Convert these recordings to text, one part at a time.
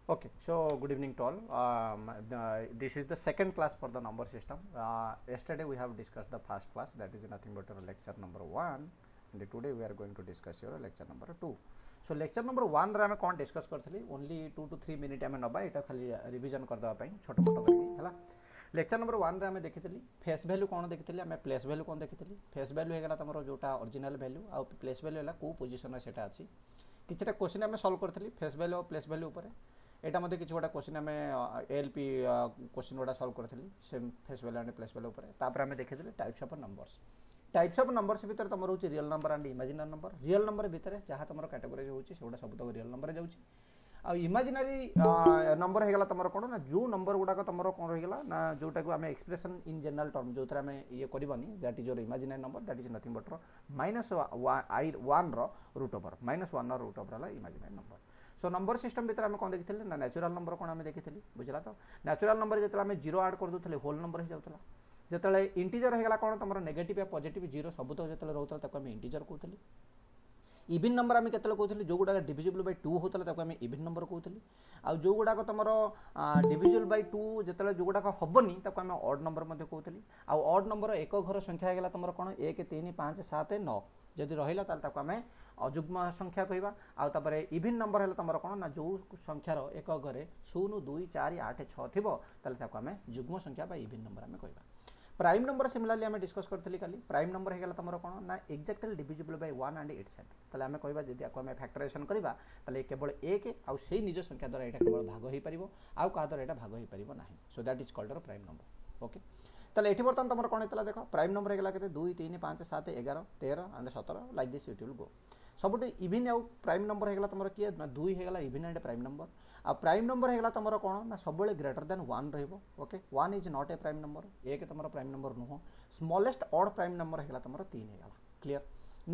Okay, so good evening to all. This is the second class for the number system. Yesterday we have discussed the first class, that is nothing but lecture number 1, and today we are going to discuss your lecture number 2. So lecture number 1 रे आमे कौन discuss करथली only 2 to 3 minute आमे नबा एटा खाली revision कर दवा पई छोट मोट करके हला लेक्चर नंबर 1 रे आमे देखितली फेस वैल्यू कोन देखितली आमे प्लेस वैल्यू कोन देखितली फेस वैल्यू हेगला तमरो जोटा ओरिजिनल वैल्यू आ प्लेस वैल्यू हला को पोजीशन रे सेटा अछि किछटा क्वेश्चन आमे सॉल्व करथली फेस वैल्यू और प्लेस वैल्यू ऊपर एटा मध्ये किछ गोटा क्वेश्चन आमे एलपी क्वेश्चन गोटा सॉल्व करथली same face value and place value ऊपर तापर आमे देखितली टाइप्स ऑफ नंबर्स भीतर तुम रोचे real number and imaginary number real number भीतर जहाँ तुम कैटेगोरी होची सेगुडा सब तक रियल नंबर जाउची आ इमेजिनरी नंबर हेगला तुम कोन ना जो नंबर गुडा तुम कोन रहिगला ना जोटा को आमे एक्सप्रेशन इन जनरल टर्म जोतरा आमे ये करबानी that is your imaginary number that is nothing but -1 रो रूट ओवर -1 रो रूट ओवर ला imaginary number so number system भीतर आमे कोन देखिथिले ना नेचुरल नंबर कोन आमे देखिथिली बुझला तो नेचुरल नंबर जेतला आमे 0 ऐड कर दोथले होल नंबर हो जाउतला जेतले इंटीजर हेगला कोन तमरो नेगेटिव या पॉजिटिव 0 सब तो जेतले रहउतला ताको आमे इंटीजर कहउतली इवन नंबर आमे केतले कहउतली जो गुडा डिविजिबल बाय 2 होतला ताको आमे इवन नंबर कहउतली आ जो गुडा को तमरो डिविजिबल बाय 2 जेतले जो गुडा को हबनी ताको आमे ऑड नंबर मध्ये कहउतली आ ऑड नंबर एक घर संख्या हेगला तमरो कोन 1 3 5 7 9 जदि रहिला ताल ताको आमे अजुग्म संख्या कहबा आ तापरे इवन नंबर हेला तमरो कोन ना जो संख्यार एक घरे 0 2 4 8 6 थिबो ताल ताको आमे जुग्म संख्या बा इवन नंबर आमे कहबा प्राइम नंबर सिमिलरली आमे डिस्कस करथली काली प्राइम नंबर हेगला तमरो कोन ना exactly divisible by 1 and it's self तले आमे कहबा जदि आको आमे फैक्टराइजेशन करबा तले केवल 1 आ सेही निज संख्या द्वारा एटा केवल भाग होई परिबो आ का द्वारा एटा भाग होई परिबो नाही so that is called prime number okay तले एठी बर्तन तमरो कोन हेतला देखो प्राइम नंबर हेगला केते 2 3 5 7 11 13 and 17 like this it will go सबुटे इवन आउ प्राइम नंबर हेगला तमरो किए ना 2 हेगला इवन एंड प्राइम नंबर आ प्राइम नंबर हेगला तमरो कोन ना सबले ग्रेटर देन 1 रहइबो okay 1 is not a prime number एक तमरो प्राइम नंबर नुहो स्मॉलेस्ट ऑड प्राइम नंबर हेगला तमरो 3 हेगला क्लियर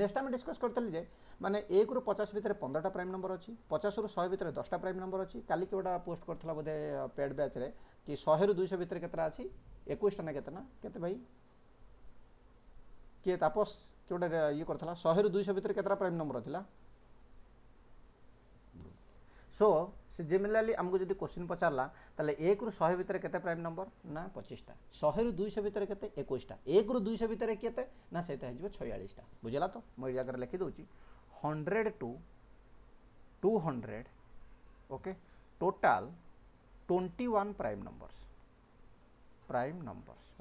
नेक्स्ट टाइम डिस्कस करतली जे माने 1 रु 50 भीतर 15 टा प्राइम नंबर अछि 50 रु 100 भीतर 10 टा प्राइम नंबर अछि काली केवडा पोस्ट करथला बोधे पेड बैच रे कि 100 रु 200 भीतर केतरा अछि 21 टा ना केते भाई के तापस केवडा ये करथला 100 रु 200 भीतर केतरा प्राइम नंबर थिला सो से जेमिलाली हमको जदि क्वेश्चन पचारला ताले 1 रु 100 भीतर केते प्राइम नंबर ना 25 टा 100 रु 200 भीतर केते 21 टा 1 रु 200 भीतर केते ना सेता हेजबो 46 टा बुझला तो मोइ जगह लिखि दोची 100 to 200 okay total 21 prime numbers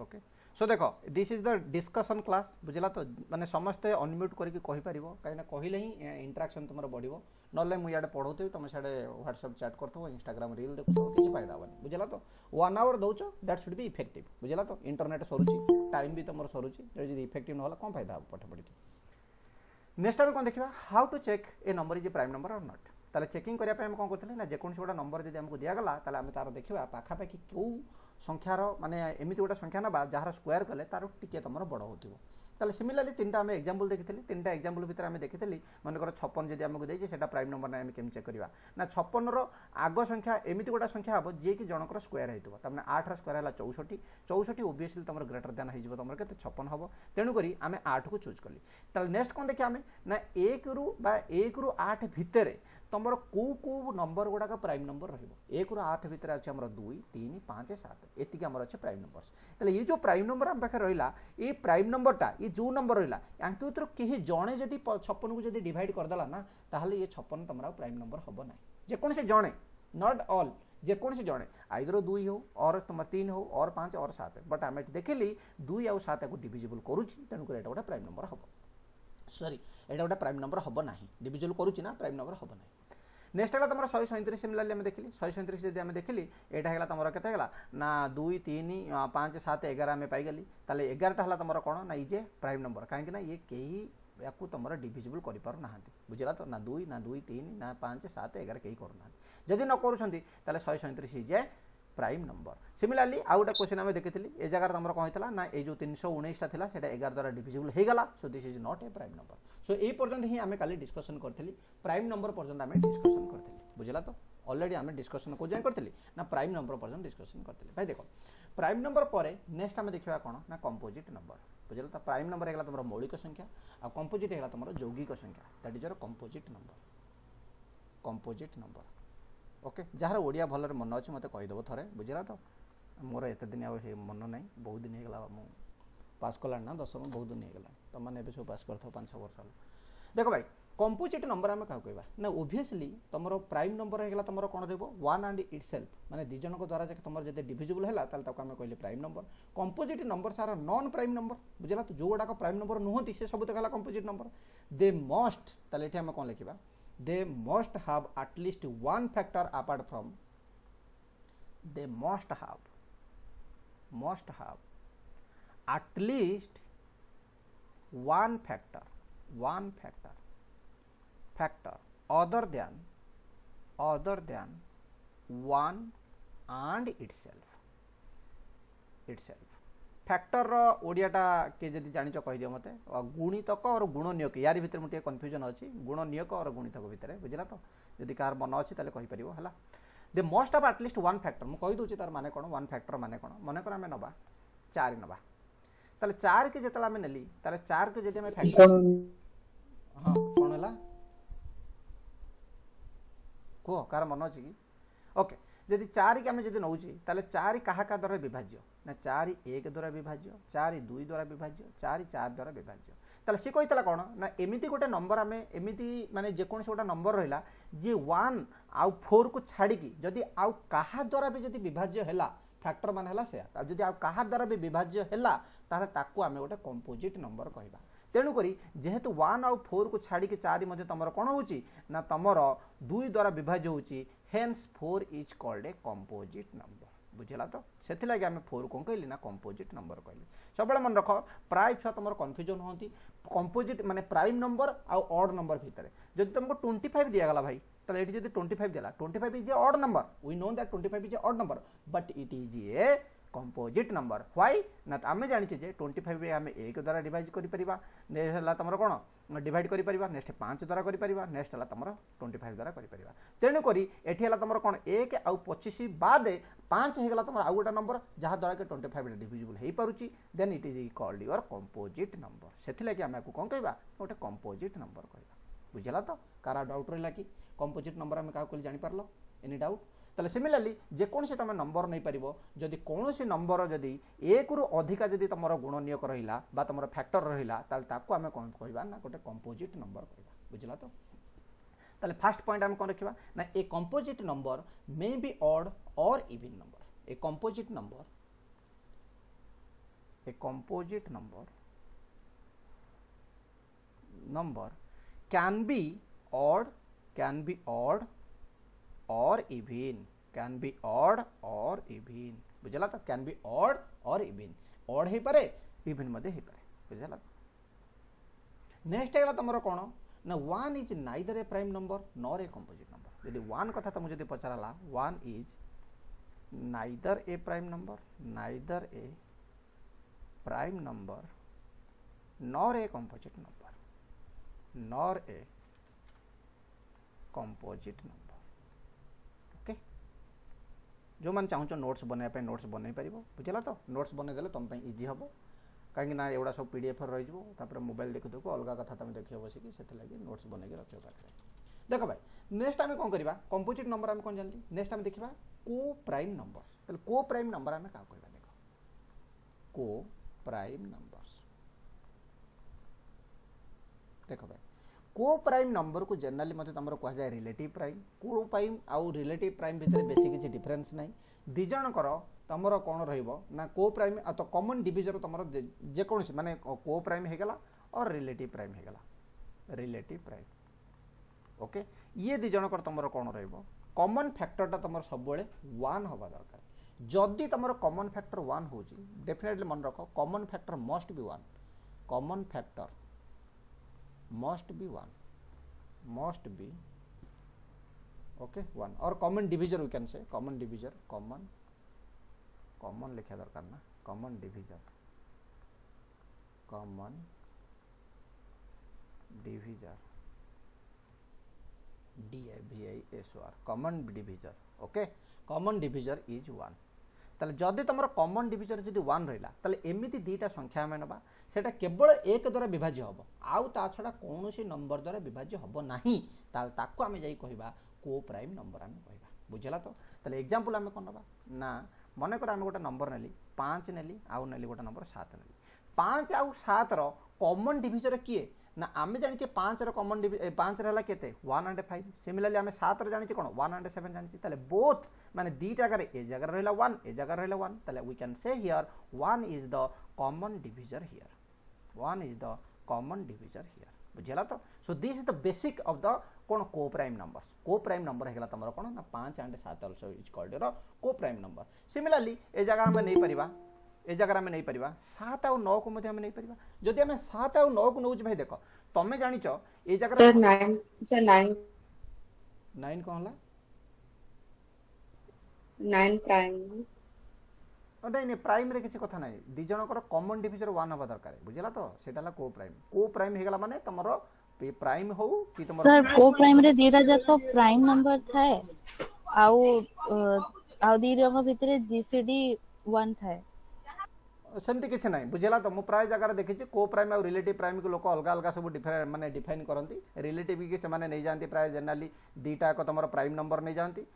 okay so देखो this is the discussion class बुझला तो माने समस्ते अनम्यूट करके कहि परिबो काइना कहिले ही इंटरेक्शन तुमरो बढ़िबो नले मु याडे पढौते तुम साडे व्हाट्सएप चैट करथो इंस्टाग्राम रील देखो किछ फायदा होबनी बुझला तो 1 आवर दोचो दैट शुड बी इफेक्टिव बुझला तो इंटरनेट सरुची टाइम भी तुमरो सरुची जदि इफेक्टिव न होला कोन फायदा हो पठ पढी नेक्स्ट टाइम कोन देखिबा how to check a number is a prime number और नॉट ताले चेकिंग करिया पे हम कोन करथले ना जे कोन छोटा नंबर जदि हमको दिया गला ताले हम तार देखिबा पाखा पाखी को संख्यार माने एमिति गोटा संख्या ना जहाँ स्क्वायर कले तार टिके तुम बड़ होथिबो ताले सिमिलरली तीनटा आमे एग्जांपल देखिथली तीनटा एग्जांपल भीतर आमे देखिथली मन कर 56 जदि हमको देजे सेटा प्राइम नंबर ना आमे केम चेक करबा ना 56 रो आगो संख्या एमिति गोटा संख्या हबो जे कि जनकर स्क्वायर हेतबो तमने 8 रो स्क्वायर हला 64 64 ऑब्वियसली तुमर ग्रेटर देन हेजिबो तुमर केते 56 हबो तेनु करी आमे 8 को चूज करली ताले नेक्स्ट कोन देखि आमे ना 1 रु 8 भितरे तुमर को नंबर गुडा का प्राइम नंबर रहिबो 1 रु 8 भितर अछि हमर 2 3 5 7 एतिके हमर अछि प्राइम नंबर्स तले ये जो प्राइम नंबर हम पाखे रहिला ए प्राइम नंबरटा ये जो नंबर रहिला यांके उतर केही जणे जदी 56 को जदी डिवाइड कर दला ना ताहले ये 56 तमरा प्राइम नंबर हबो नै जे कोन से जणे नॉट ऑल जे कोन से जणे आइदर 2 हो और तुम 3 हो और 5 और 7 बट आमे देखिली 2 और 7 को डिविजिबल करूची तनु को एटा गोटा प्राइम नंबर हबो सॉरी एटा गोटा प्राइम नंबर हबो नाही डिविजिबल करूची ना प्राइम नंबर हबो नाही नेक्स्ट है तुम 137 सिमिलरली आम देखिली 137 जब आम देखिली यहाँ है तुम के ना 2 3 5 7 11 आम पाइगली ताले 11टा है तुम कौन ना ये प्राइम नंबर कहीं ये कहीं या तुम डिविजिबल कर बुझला तो ना 2 3 ना 5 7 11 कहीं करना जदि न कर 137 इज प्राइम नंबर सिमिलरली आउ गोटे क्वेश्चन आम देखी ए जगह तुम कौन होता ना ये जो 319 था 11 द्वारा डिविजिबल हो गला सो this is not a prime number so यही पर्यंत ही आम काली डिस्कसन करी प्राइम नंबर पर्यंत आम डिस्कसन करी बुझला तो ऑलरेडी आम डिस्कसन को जाए करी ना प्राइम नंबर पर्यंत डिस्कसन करी भाई देखो प्राइम नंबर पर नेक्स्ट आम देखा कौन ना कंपोजिट नंबर बुझला तो प्राइम नंबर है तुम मौलिक संख्या आ कंपोजिट है तुम यौगिक संख्या that is your composite number okay जार ओडिया भलरे मन अच्छे मत कहीदेव थे बुझला तो मोर एत दिन मन ना बहुत दिन होगा मु पास कला ना 10 बहुत दिन होगा तुम मैंने सब पास कर 5-6 वर्ष हल देख भाई कंपोजिट नंबर आम क्या कहवा ना ओबियसली तुम प्राइम नंबर होगा तुम कौन वन एंड इटसेल्फ माने दिजन द्वारा तुम जब डिविजिबल है आम कहले प्राइम नंबर कंपोजिट नंबर सारा नॉन प्राइम नंबर बुझला तो जो गुड़ाक प्राइम नंबर नुहति से सब तक कंपोजिट नंबर दे मस्ट ताले आम कौन लिखा they must have at least one factor apart from they must have at least one factor other than one and itself factor ओडियाटा किए जब जान कहीदि मत गुणितक और गुणनियक यार भितर मुझे कन्फ्यूजन अच्छी गुणनियक और गुणितक भितर बुझला तो जदि कार मन अच्छी कहीपर है they must have at least one factor मुझे कहीदे तार माने कौन वन फैक्टर माने कौन मनकर आम नवा 4 नवा ताले 4 के जिते आम नेली 4 को जब फैक्टर हाँ कौन है कह कार मन अच्छी कि ओके जदि 4 की आम जब नौचे ताले 4 क्या द्वारा विभाज्य ना 4 1 द्वारा विभाज्य 4 2 द्वारा विभाज्य 4 4 द्वारा विभाज्य ताले सी कही कौन ना एमती गोटे नंबर आम एमती माने जेकोसी गोटे नंबर रहा जी 1 आउ 4 को छाड़ी जदि आउ कहा द्वारा भी जदि विभाज्य है फैक्टर मान है से जदि आउ कहा द्वारा भी विभाज्य है ताकू आम गोटे कंपोजिट नंबर कहवा तेणुक जेहेतु 1 आउ 4 को छाड़ी 4 मध्य तुम कौन होना तुम 2 द्वारा विभाज्य होची hence 4 is called a composite number बुझला तो से आम 4 कौन कहली ना कंपोजिट नंबर कहली सब मन रख प्राय छुआ तुम कन्फ्यूजन होती कंपोजिट माने प्राइम नंबर आउ ऑड नंबर भितर जब तुमको 25 दिगला भाई ताले एठी जदि 25 देला 25 is a odd number we know that 25 is a odd number but it is a composite number why ना आम जानी जे 25 आम 1 द्वारा डिवाइड करिपरिबा नेक्स्ट है तुम कौन डिवाइड करिपरिबा नेक्स्ट 5 द्वारा करिपरिबा नेक्स्ट है तुम 25 द्वारा करिपरिबा तेणु करी एठी है तुम कौन 1 आउ 25 बाद 5 होगा तुम आउ गोटे नंबर जहाँ द्वारा कि 25 डिविजिबल हो पारुची then it is called your composite number से आम कौन कहवा गोटे कंपोजिट नंबर कहवा बुझला तो कार डाउट रहा कि कंपोजिट नंबर आम क्या कहली जापर एनी डाउट ताले सिमिलरली जेकोसी तुम नंबर नहीं पार जदि कौन सी नंबर जदि 1 रु अधिका जदि तुम गुणनियक रहा बा तुम फैक्टर रहा ताकू आम कौन कहवा ना गोटे कंपोजिट नंबर कहवा बुझला तो ताले फर्स्ट पॉइंट आम कौन रखा ना a composite number may be odd और even number a composite number can be odd और इवन बुझला तो कैन बी ऑड और इवन ऑड हो पारे इवन मध्य हो पारे बुझला नेक्स्ट है तुम कौन ना 1 is neither A prime number nor a composite number यदि 1 कथा तुमको जब पचारा 1 is neither A prime number nor a composite number okay जो मैंने चाहूँ नोट्स बनवाई नोट्स बनई पार बुझला तो नोट्स बनईदे तुम इजी हम कहीं ना एगुड़ा सब पीडीएफ रही मोबाइल देखु देखु अलग कथा तुम देख बसिकी से नोट्स बनई रख पाखे देख भाई नेक्स्ट आम कौन करवा कंपोजिट नंबर आम कौन जानली नेक्स्ट आम देखा को प्राइम नंबर्स को प्राइम नंबर आम क्या कहवा देख को प्राइम नंबर्स देख भाई को प्राइम नंबर को जनरली मत तुम कह जाए रिलेटिव प्राइम को प्राइम आउ रिलेटिव प्राइम भितर बेसी किसी डिफरेंस नहीं दिजणकर तुम कौन रहा को प्राइम आ तो कॉमन डिविजन तुम जेकोसी माने को प्राइम होगला और रिलेटिव प्राइम ओके ये दिजणकर तुम कौन रहा कॉमन फैक्टरटा तुम सब 1 हवा दरकार जदि तुम कॉमन फैक्टर 1 हो डेफिनेटली मन रख common factor must be 1 common factor must be okay 1 और common divisor we can say common लिखा दरकार ना common divisor DIVISOR common divisor okay common divisor is 1 ताले जदि तुम कॉमन डिविजन जदि 1 रहा ताले एमिति दीटा संख्या आम ना सेटा केवल 1 द्वारा विभाज्य हम आउ ता छड़ा कौन सी नंबर द्वारा विभाज्य हम ना ताकू आम जाई कहबा को प्राइम नंबर आम कहबा बुझला तो ताले एग्जांपल आमे कोन नबा ना मन कर आमे गोटे नंबर नेली 5 नेली आउ नेली गोटे नंबर 7 नेली 5 आउ 7 रो कॉमन डिविजर किए ना आमे जानि 5 रो कॉमन 5 रहला केते 1 एंड 5 सिमिलरली आमे 7 रो जानि कोन 1 एंड 7 जानि ताले बोथ माने दी जगह ए जगह रहला 1 ए जगह रहला 1 ताले we can say here 1 is the common divisor here 1 is the common divisor here बुझला तो so this is the basic of the कोन को प्राइम नंबर हेगला तमरो कोन ना 5 and 7 also is called your coprime number similarly a जगह हम नहीं परिबा ए जगह हम नहीं परिबा 7 और 9 को मध्ये हम नहीं परिबा जदि हम 7 और 9 को नउज भाई देखो तमे जानिचो ए जगह सर 9 9 कोन हला 9 प्राइम नहीं नहीं प्राइम रे किसी कथा नहीं दी जनकर कॉमन डिविजर 1 हबा दरकार बुझला तो सेटा ला को प्राइम हेगला माने तमरो प्राइम हो कि तमरो सर को प्राइम रे दीटा जाको प्राइम नंबर थाए आउ दी रो भितरे जीसीडी 1 थाए सेमती किसी नहीं बुझला तो मु प्राय जगह देखि को प्राइम और रिलेटिव प्राइम को लोक अलग अलग सब माने डिफाइन करंती रिलेटिव की से माने नहीं जानती प्राय जनरली दीटा को तमरो प्राइम नंबर नहीं जानती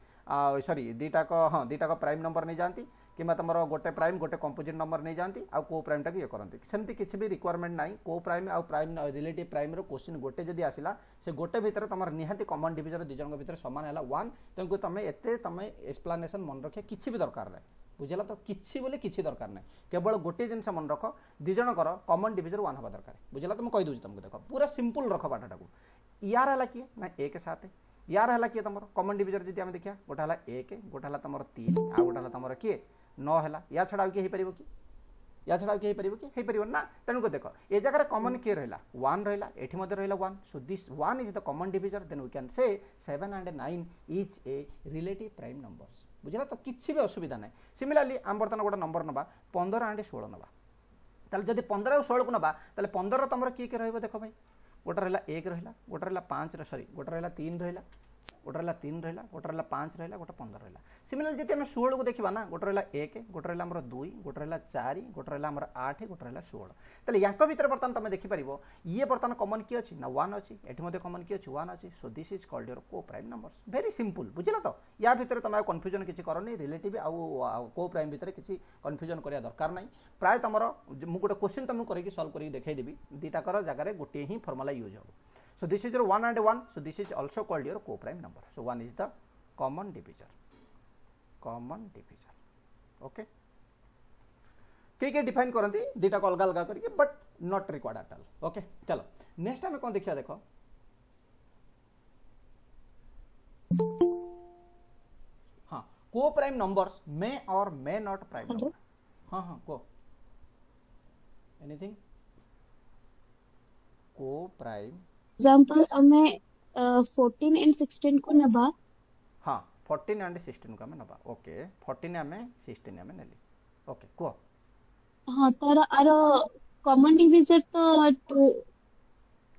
सॉरी दीटा को प्राइम नंबर नहीं जानती कि तुम गोटे प्राइम गोटे कंपोजिट नंबर नहीं जानती आ को प्राइम टाक ये करती सेमती किसी भी रिक्वायरमेंट ना को प्राइम आ प्राइम रिलेटिव प्राइम रो क्वेश्चन गोटे जदि आसिला से गोटे भितर तुम निहाती कॉमन डिविजन दी जन भितर समान है 1 तेणुक तुम एते तुम एक्सप्लेनेशन मन रखे किसी भी दरकार ना बुझला तो किसी बोले किसी दरकार ना केवल गोटे जिनस मन रख दी जनकर कॉमन डिविजन 1 हवा दरकार बुझला तो मुझे कही दूँ तुमको देख पूरा सिंपल रख बाटा को यार है किए ना 1 7 यार है किए तुम कॉमन डिविजन जी आम देखा गोटे है 1 गोटे है तुम 3 आ गोटे है तुम किए 9 है या छड़ा किए हो कि या छड़ा किए हो कि ना तेणुक देख ए जगह कॉमन किए रहा 1 रहा एठी मध्य रहा 1 so this 1 is the common divisor then we can say 7 and 9 is a relative prime numbers बुझला तो किसी भी असुविधा ना सिमिलरली आम बर्तमान गोटे नंबर नवा 15 एंड 16 नवा ताले जदि 15 और 16 को नवा ताले 15 तुम किए किए रहिबो देख भाई गोटे रहा 1 रहा गोटे रहा 5 सॉरी गोटे रहा 3 रहा गोटे रहा 3 रहा गोटे रहा 5 रहा गोटे 15 रहा सिमिलरली जब आम 16 को देखा ना गोटे रहा 1 गोटे रहा आमर 2 गोटे रहा 4 गोटे रहा आमर 8 गोटे रहा 16 ताले यांक भितर बर्तमान तुम देखिपार ये बर्तमान कॉमन किए अच्छी ना 1 अच्छी एठी मध्य कॉमन किए अच्छी 1 अच्छी सो दिस इज कॉल्ड योर को प्राइम नंबर्स वेरी सिंपल बुझला तो या भितर तुम कन्फ्यूजन किसी करनी रिलेटिव आउ को प्राइम भितर किसी कन्फ्यूजन करिया दरकार नहीं प्राय तुम मु गोटे क्वेश्चन तुमको करके सॉल्व करके देखाई देबी दीटाकर जगह गोटे ही फॉर्मूला यूज हो so this is your 1 and 1 so this is also called your co-prime number so 1 is the common divisor okay के डिफाइन करती दीटा को अलग अलग करके but not required at all okay चलो नेक्स्ट हमें कौन देखिया देखो हाँ को प्राइम नंबर्स मे और मे नॉट प्राइम नंबर हाँ को एनीथिंग को प्राइम एग्जांपल हमें 14 एंड 16 को नबा हाँ 14 एंड 16 को हमें नबा ओके 14 हमें 16 हमें नेली ओके को हाँ तार आर कॉमन डिविजर तो 2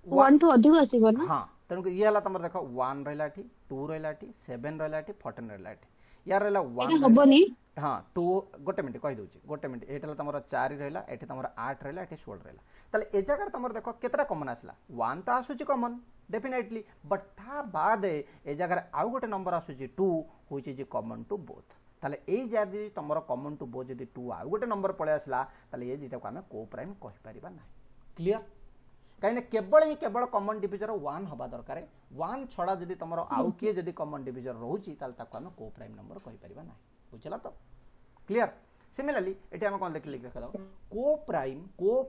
1 टू अधिक आसीबो ना हाँ तेणुक ये हला तमर देखो 1 रहला एठी 2 रहला एठी 7 रहला एठी 14 रहला एठी यार रहला 1 हबोनी हाँ 2 गोटे मिनट कहि दोची गोटे मिनट एटा तमर 4 रहला एठी तमर 8 रहला एठी 16 रहला ताले ए जगह तमर देखो केतरा कॉमन आसला 1 तो आसुची कॉमन डेफिनेटली बट ता बाद ए जगह आउ गोटे नंबर आसुची 2 which is common to both ताले ए जदी तमर कॉमन टू बोथ जदी 2 आउ गोटे नंबर पळे आसला ताले ए दिटा को हमें को प्राइम कहि परिबा ना क्लियर कहीं केवल कॉमन डिविजर 1 हवा दरकार 1 छड़ा जदी तमर आउ किए जदी कॉमन डिविजर रहउची ताल ताको हम को प्राइम नंबर कहि परिबा ना बुझला तो क्लियर सिमिलरली एटी हम कोन लिख दो को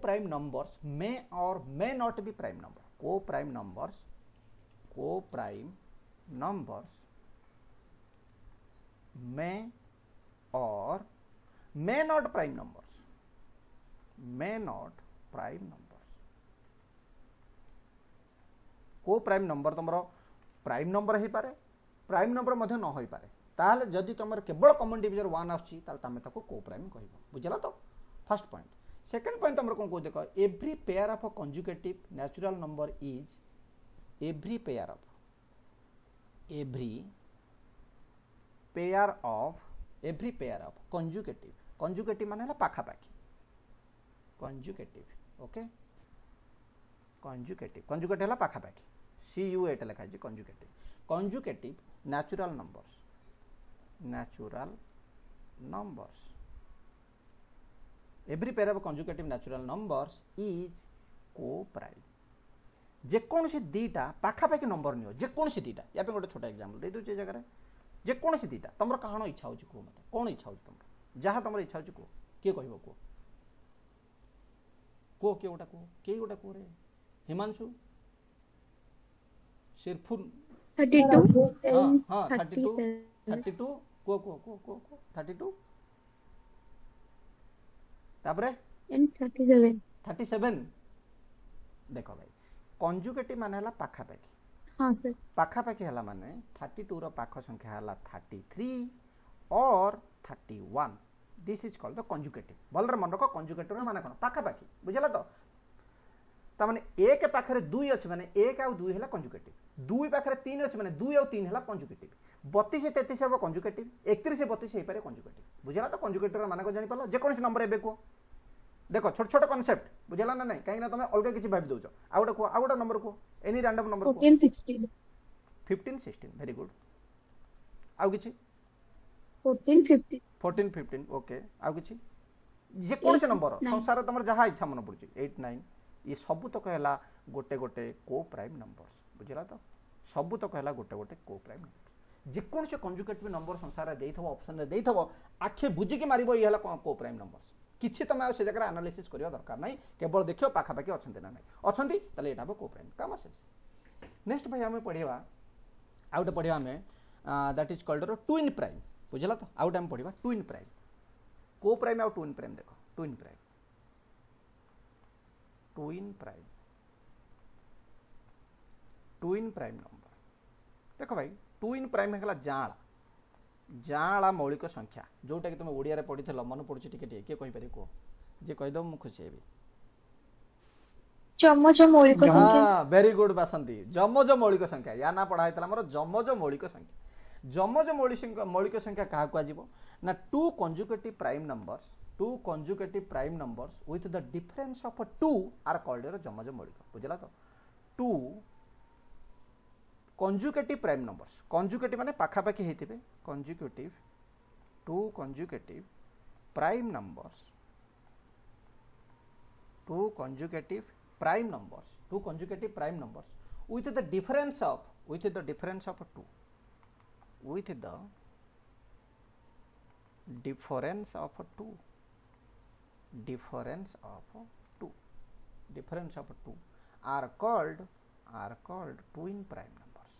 प्राइम नंबर्स मे और may not be prime number को प्राइम नंबर्स मे और मे नॉट प्राइम नंबर्स को प्राइम नंबर तुम प्राइम नंबर हो पारे प्राइम नंबर मध्य न हो पारे ताले जदि तुम केवल कॉमन डिविजर 1 आछी ताले तमे ताको को प्राइम कहबो बुझला तो फर्स्ट पॉइंट सेकंड पॉइंट तुम कोन को देखो every pair of conjugative natural number is every pair of conjugative माने पाखा पाखी कंजुगेटिव ओके कंजुगेट है पाखा पाखी CU एटा लिखा है conjugative natural natural numbers. Every pair of consecutive natural numbers is co-prime. जेकोसी दीटा पाखापाखि नंबर नियो जेकोसी दीटा या पे गोटे छोटा एग्जांपल दे दोचे जगह जेकोसी दीटा तुमर कहां इच्छा होची को मते कोन इच्छा होची तुमर जहां तुमर इच्छा होची को के कहबो को के गोटा को रे हिमांशु सिरफुल 32 हां 37 32 को 32 तापरे and 37 37 देखो भाई कंजुगेटिव माने हला पाखापाखि हाँ सर पाखापाखि हला माने 32 रो पाख संख्या हला 33 और 31 this is called the conjugative बलर मन रखो कंजुगेटिव माने कोन पाखापाखि बुझला तो ता माने एक पाखरे 2 अछि माने 1 और 2 हला कंजुगेटिव 2 पाखरे 3 अछि माने 2 और 3 हला कंजुगेटिव 32 33 हबो कंजुगेटिव 31 32 हे पारे कंजुगेटिव बुझला तो कंजुगेटिव माने को जानि पालो जे कोन नंबर एबे को देखो छोट छोट कॉन्सेप्ट बुझला ना नहीं कहीं ना तुम अलग किसी भाबी दउछ आ गोटे नंबर को एनी रैंडम नंबर को 14 16 15 16 वेरी गुड आउ किछि 14 15 14 15 ओके आउ किछि जे कोन से नंबर 9 संसार तमर जहा इच्छा मन पड़छि 8 9 ये सब तो कहला गोटे गोटे को प्राइम नंबर्स बुझला तो सब तो कहला गोटे गोटे को प्राइम नंबर्स जे कोन से कंजुगेटिव नंबर संसार देइथबो ऑप्शन रे देइथबो आखे बुझी के मारिबो ये हला को प्राइम नंबर्स किछि तमे से जगह एनालिसिस करियो दरकार नाही केवल देखियो पाखापाखि अछंती ना नाही अछंती तले एटा को प्राइम काम शेष नेक्स्ट भाई हमें पढ़िबा आउट पढ़िबा हमें that is called twin prime बुझला तो आउट हम पढ़िबा ट्विन प्राइम को प्राइम और ट्विन प्राइम देखो ट्विन प्राइम नंबर देखो भाई ट्विन प्राइम हला जाला मौलिक संख्या जोटा कि तुम ओडिया रे पढ़िथलो मन पड़ुछि टिके टिके के कहि पारे को जे कहि दो मु खुशी हेबी जमज मौलिक संख्या हां वेरी गुड बासंती जमज मौलिक संख्या या ना पढ़ा हैतला हमर जमज मौलिक संख्या जमज मौलिक संख्या काहा को आजिबो ना two consecutive prime numbers with the difference of 2 are called जमज मौलिक बुझला तो two consecutive prime numbers consecutive माने पाखापाखि हेतिबे consecutive two consecutive prime numbers two consecutive prime numbers with the difference of 2 with the difference of 2 are called twin prime numbers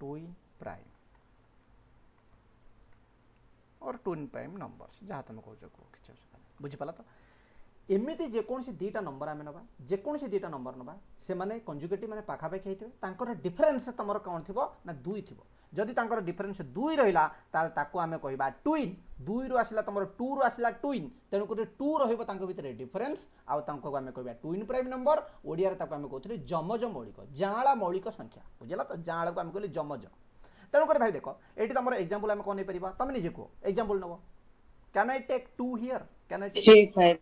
twin prime और twin prime numbers जहाँ तुम कहो किसी बुझीपाला तो एमती जेकोसी दीटा नंबर आम ना जेकोसी दीटा नंबर ना से माने कंजुगेटिव माने पाखापाखि होते डिफरेन्स तुम कौन थी ना 2 थी जदि डिफरेन्स 2 रहा ताको आम कह ट्विन 2 रु आसला तुम 2 रु आसला ट्विन तेणुक 2 भितर डिफरेन्स आम कह ट्विन प्राइम नंबर ओडिया आम कहते जमज मौलिक जाला मौलिक संख्या बुझला तो जाला को आम कहले जमज तेणुक भाई देख ये तुम एग्जांपल आम कौन नहीं पार तुम निजे कह एग्जांपल नब can I take 2 here can I take 3 5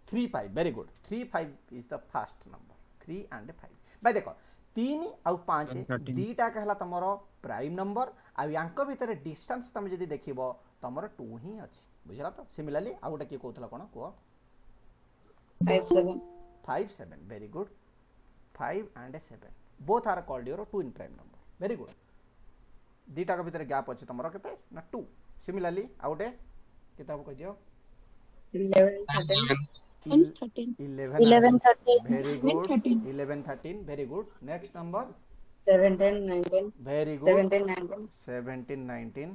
3 5 very good 3 5 is the first number 3 and 5 भाई देख 3 और 5 दीटा कहला तमरो प्राइम नंबर आ यांक भीतर डिस्टेंस तुम जदी देखिबो तमरो 2 ही अछि बुझला तो सिमिलरली आ गोटा के कहतला कोन को 5 7 very good 5 and 7 both are called your twin prime number very good दीटा के भीतर गैप अछि तमरो केते ना 2 सिमिलरली आ गोटे किताब कह दियो 11 13 11 13 very good 11 13 very good next number 17 19 very good 17 19 17 19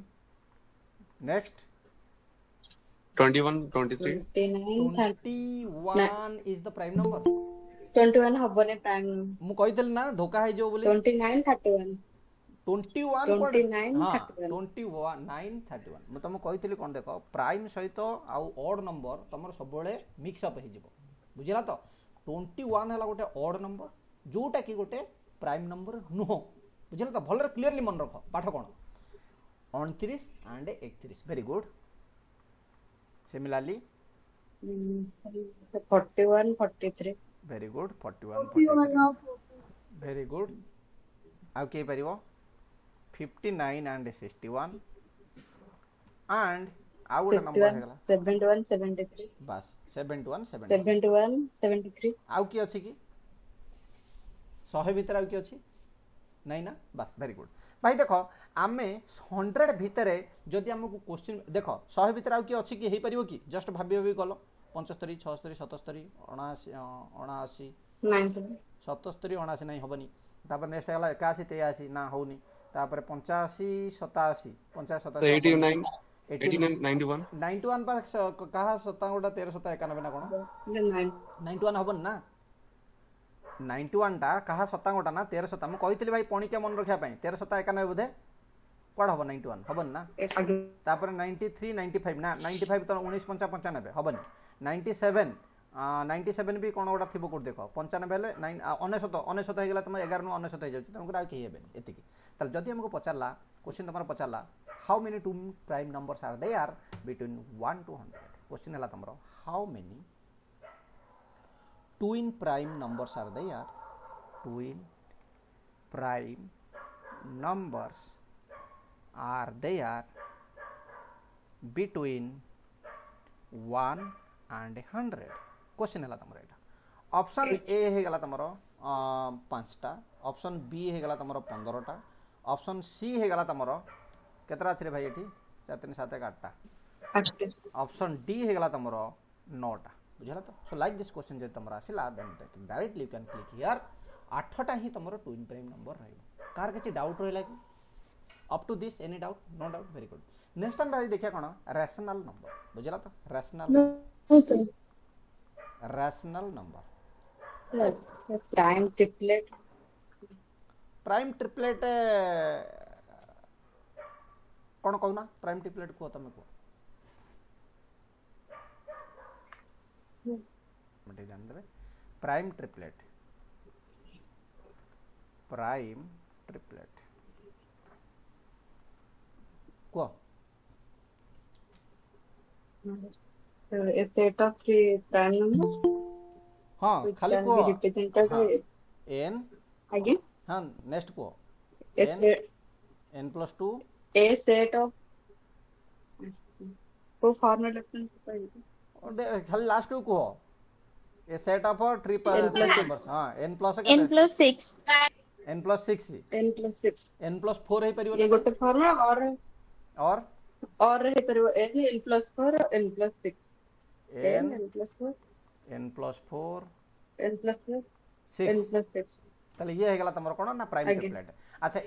next 21 23 29 21 is the prime number 21 हबने prime मु कहितल ना धोखा है जो बोले 29 31 21 29 हां 31 29 31 मु तुम कहितली कोन देखो प्राइम सहित आउ ऑड नंबर तमर सब बेले मिक्स अप हे जिवो बुझिला तो 21 हला गोटे ऑड नंबर जोटा की गोटे प्राइम नंबर नुहो बुझिला तो भलर क्लियरली मन रखो पाठ कोन 29 and 31 very good similarly 41 43 very good 41 43 very good आउ के परिबो 59 and 61 and आउ गोटे नंबर हे गला 71 73 बस 71 70 71 73 आउ की अछि की 100 भीतर आउ की अछि नहीं ना बस वेरी गुड भाई देखो आमे 100 भितरे जदि हमको क्वेश्चन देखो 100 भितर आउ की अछि की हे परिबो की जस्ट भाबी भाबी गलो 75 76 77 79 79 97 77 79 नहीं हबनी तापर नेक्स्ट गला 81 83 ना होनी तापर 85 87 50 So 87 89, 89, 91. 91 पर कहा 97 13 91 ना कोन 91 हबन ना 91 टा कहा 97 ना 13 मु कहितली भाई पणिका मन रखिया पई 13 91 बोधे कोड हबन 91 हबन ना तापर 93 95 ना 95 तो 19 95 हबन 97 97 भी कोन गोटा थिबो कोड देखो 95 हेले 99 हे गेला तुम 11 नु 99 हे जाउछ तुमको आ के हेबे एतिकी तल जदी हमको पचारला क्वेश्चन तमरा पचारला how many two prime numbers are there between 1 to 100 question हला तमरो how many twin prime numbers are there twin prime numbers are there between 1 and 100 question है तमर एटा ऑप्शन ए हे गला तमरो 5 टा ऑप्शन बी हे गला तमरो 15 टा ऑप्शन सी हे गला तमरो केतरा अछि रे भाई एठी 4 3 7 1 8 टा ऑप्शन डी हे गला तमरो 9 टा बुझला तो सो लाइक दिस क्वेश्चन जे तमरा आसिला then directly you can click here 8 टा ही तमरो ट्विन प्राइम नंबर रहइबो कार के डाउट रहला कि up to this any doubt no doubt very good next time भाई देखिया कोन रैशनल नंबर बुझला तो rational no sir rational number prime triplet कौन कहना प्राइम ट्रिपलेट को तमे को मटे जान देबे प्राइम ट्रिपलेट को a set of three prime numbers हां which खाली can को be represented by n again हां नेक्स्ट को a n set n plus 2 a set of को फॉर्मूला ऑप्शन और खाली लास्ट को a set of three n plus numbers हां n plus n plus 6 n plus 6 n plus 6 n plus 4 है परिबो ये गोटे फॉर्मूला और है परिबो n plus 4 n plus 6 n n plus 4 n plus 4 n plus 4 6 n plus 6 ताले ये हे गला तमर कोन ना प्राइम Again. ट्रिपलेट अच्छा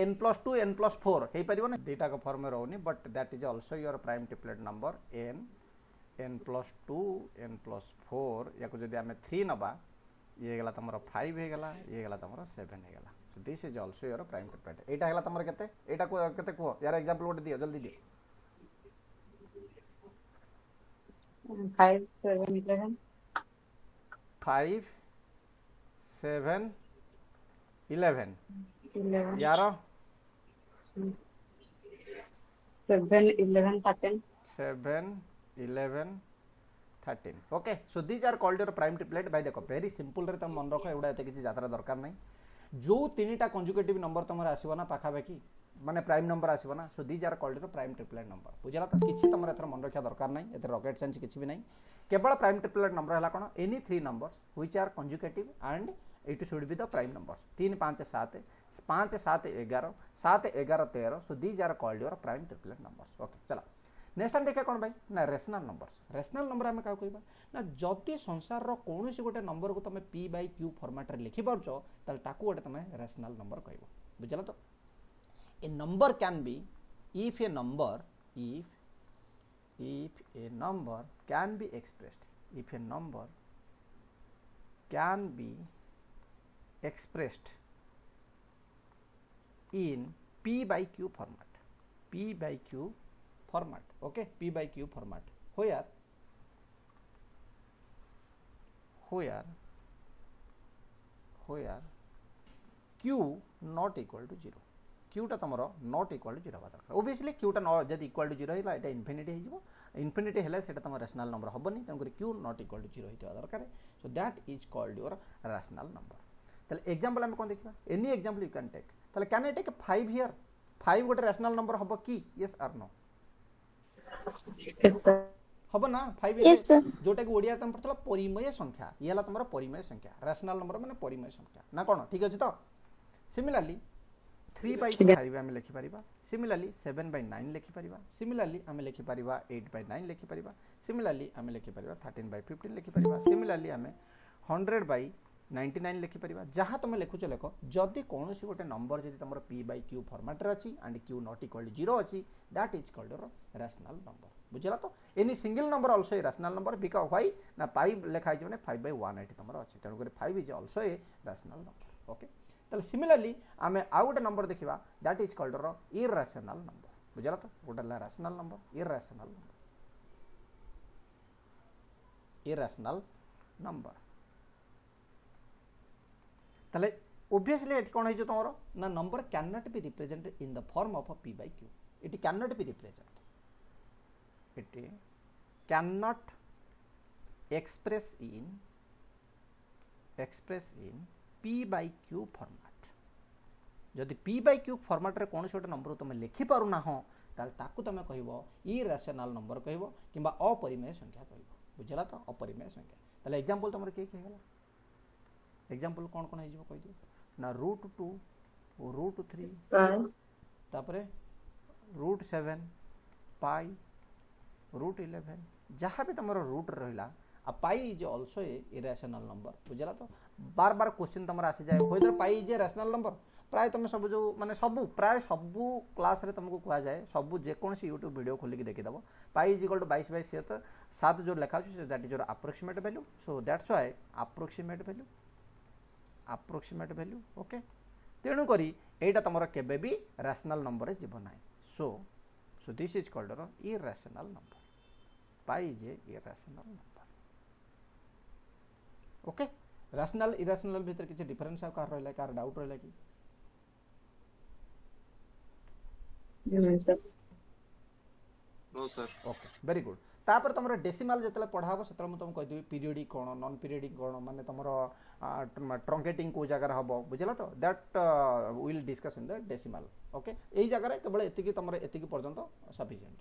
n plus 2 n plus 4 हे परिबो ना डेटा का फॉर्म में रहउनी but that is also your prime triplet number n plus 2 n plus 4 याको जदि हमें 3 नबा ये गला तमर 5 हे गला ये गला तमर 7 हे गला सो this is also your prime triplet एटा हेला तमर केते एटा को केते को यार एग्जांपल गोटे दियो जल्दी दियो 5 7 11 5 7 11 11 यार 7 11 13 7 11 13 okay so these are called your prime triplet भाई देखो वेरी सिंपल रे तुम मन रखो एवडा एते किछि जात्रा दरकार नै जो तीनटा कंजुगेटिव नंबर तमर आसीबो ना पाखा बाकी माने प्राइम नंबर आसीबो ना so these are called your prime triplet number बुझला तो किछि तमर एथर मन रखिया दरकार नै एते रॉकेट साइंस किछि भी नै केवल प्राइम ट्रिपलेट नंबर हला कोन any 3 numbers which are consecutive and it should be the prime numbers 3 5 7 5 7 11 7 11 13 so these are called your prime triplet numbers okay चला नेक्स्ट टाइम देखा कौन भाई ना रेशनल नंबर्स रेशनल नंबर आम क्या कहबा ना जदि संसार रो कोनोसी गोटे नंबर को तमे p by q फॉर्मेट रे लिखि पारछो तल ताकू गोटे तमे रेशनल नंबर कहबो बुझला तो a number can be if a number can be expressed if a number can be expressed in p by q format okay p by q format where q not equal to 0 q टा तमरो not equal to 0 हवा दरकार obviously q टा जदी equal to 0 हिला एटा infinity हे जिवो infinity हेले सेटा तम rational number हबनी तंकरी q not equal to 0 हितवा दरकार so that is called your rational number तले एग्जांपल हम कोन देखिबा any example you can take तले कैन आई टेक 5 हियर 5 गोटे रैशनल नंबर हम कि yes or no Yes, sir. हम ना 5 Yes, sir. जोटा कि ओडिया तुम पढ़ला परिमेय संख्या ये हला तुमरा परिमेय संख्या रैशनल नंबर माने परिमेय संख्या ना कोन ठीक अछि तो सिमिलरली 3/5 आम लिखिपर सिमिलरली 7/9 लिखिपर सिमिलरली आम लिखिपर 8/9 लिखिपर सिमिलरली आम लिखिपर 13/15 लिखिपर सिमिलरली आम 100/99 लिखिपर जहाँ तुम लिखुच लेख जदि कौन गोटे नंबर जब तुम p/q फॉर्मेट अच्छी and q not equal to 0 अच्छी that is called rational number बुझला तो any single number also a rational number because why ना 5 लिखाई माने 5/1 एटी तुम अच्छी तेणुक 5 is also a rational number okay ताले सिमिलरली आम आउ गोटे नंबर देखा that is called irrational number बुझला तो गोटे रैशनल नंबर इरेशनल नंबर ताले obviously it कौन है तुम ना number can not be represented in the form of p/q it can not be represent it can not express in p/q format जदि p/q format रे कौन गोटे नंबर तुम लिखि पारु ना हो ताल ताकू तुम कहबो इरेशनल नंबर कहबो किंबा अपरिमेय संख्या कहबो बुझला तो अपरिमेय संख्या ताले एग्जांपल तुमर के हेला एग्जांपल कौन कौन है कह दियो ना √2 √3 Five. तापरे √7 पाई √11 जहाँ भी तुम रूट रहा आ pi is also a irrational number बुझला तो बार बार क्वेश्चन तुम आसी जाए whether pi is a rational number प्राय तुम सब जो माने सबू प्राय सबू क्लास रे तुमको कहा जाए सबू जेकोसी यूट्यूब वीडियो खोलिक देखीदेव पाई इज इक्वल टू 22/7 जो लिखा that is your approximate value so that's why approximate value okay तेणु करी एटा तुमर केबे भी रैशनल नंबर रे जीव नाही सो this is called irrational number pi is A irrational number okay rational irrational भीतर किसी डिफरेंस कार रहला कार डाउट रहला कि No, sir. No, sir. Okay very good तापर तुम डेसिमाल जो पढ़ाब से तुमको कहदेवी पीरियडिक कौन नॉन पीरियडिक कौन माने तुम ट्रंकेटिंग को जगह हम बुझला तो that will discuss in the decimal okay यही जगह केवल एतिकी तुम एतिकी पर्यंत सफिशिएंट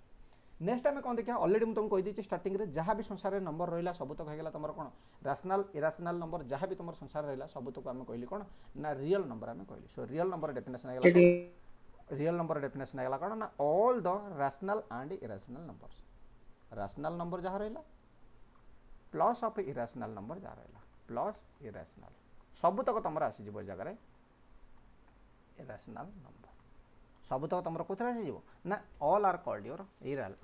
नेक्स्ट आम कौन देखा ऑलरेडी मुझे तुमको कहीदी स्टार्टिंग रे जहाँ भी संसार नंबर रहा सब तक होगा तुम कौन रैशनल इरेशनल नंबर जहाँ भी तुम संसार रहा सब तक आम कहली कौन ना रियल नंबर आम कहली सो रियल नंबर डेफिनेशन है रियल नंबर डेफिनेशन है कौन ना all the rational and irrational numbers rational number जहाँ रहा प्लस ऑफ इरेशनल नंबर जहाँ रहा प्लस इरेशनल सब तक तुम आसीज जगह इरेशनल नंबर सब तक तुम कौन आसीज ना ऑल आर कॉल्ड योर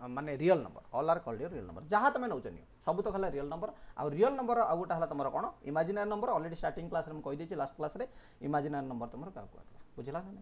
माने real number all are called your real number जहाँ तुम नौ सब तक है रियल नंबर आउ रियल नंबर आउ गोटा है तुम कौन imaginary number already starting class में कहीदी लास्ट क्लास रे इमेजिनरी नंबर तुम क्या बुझला ना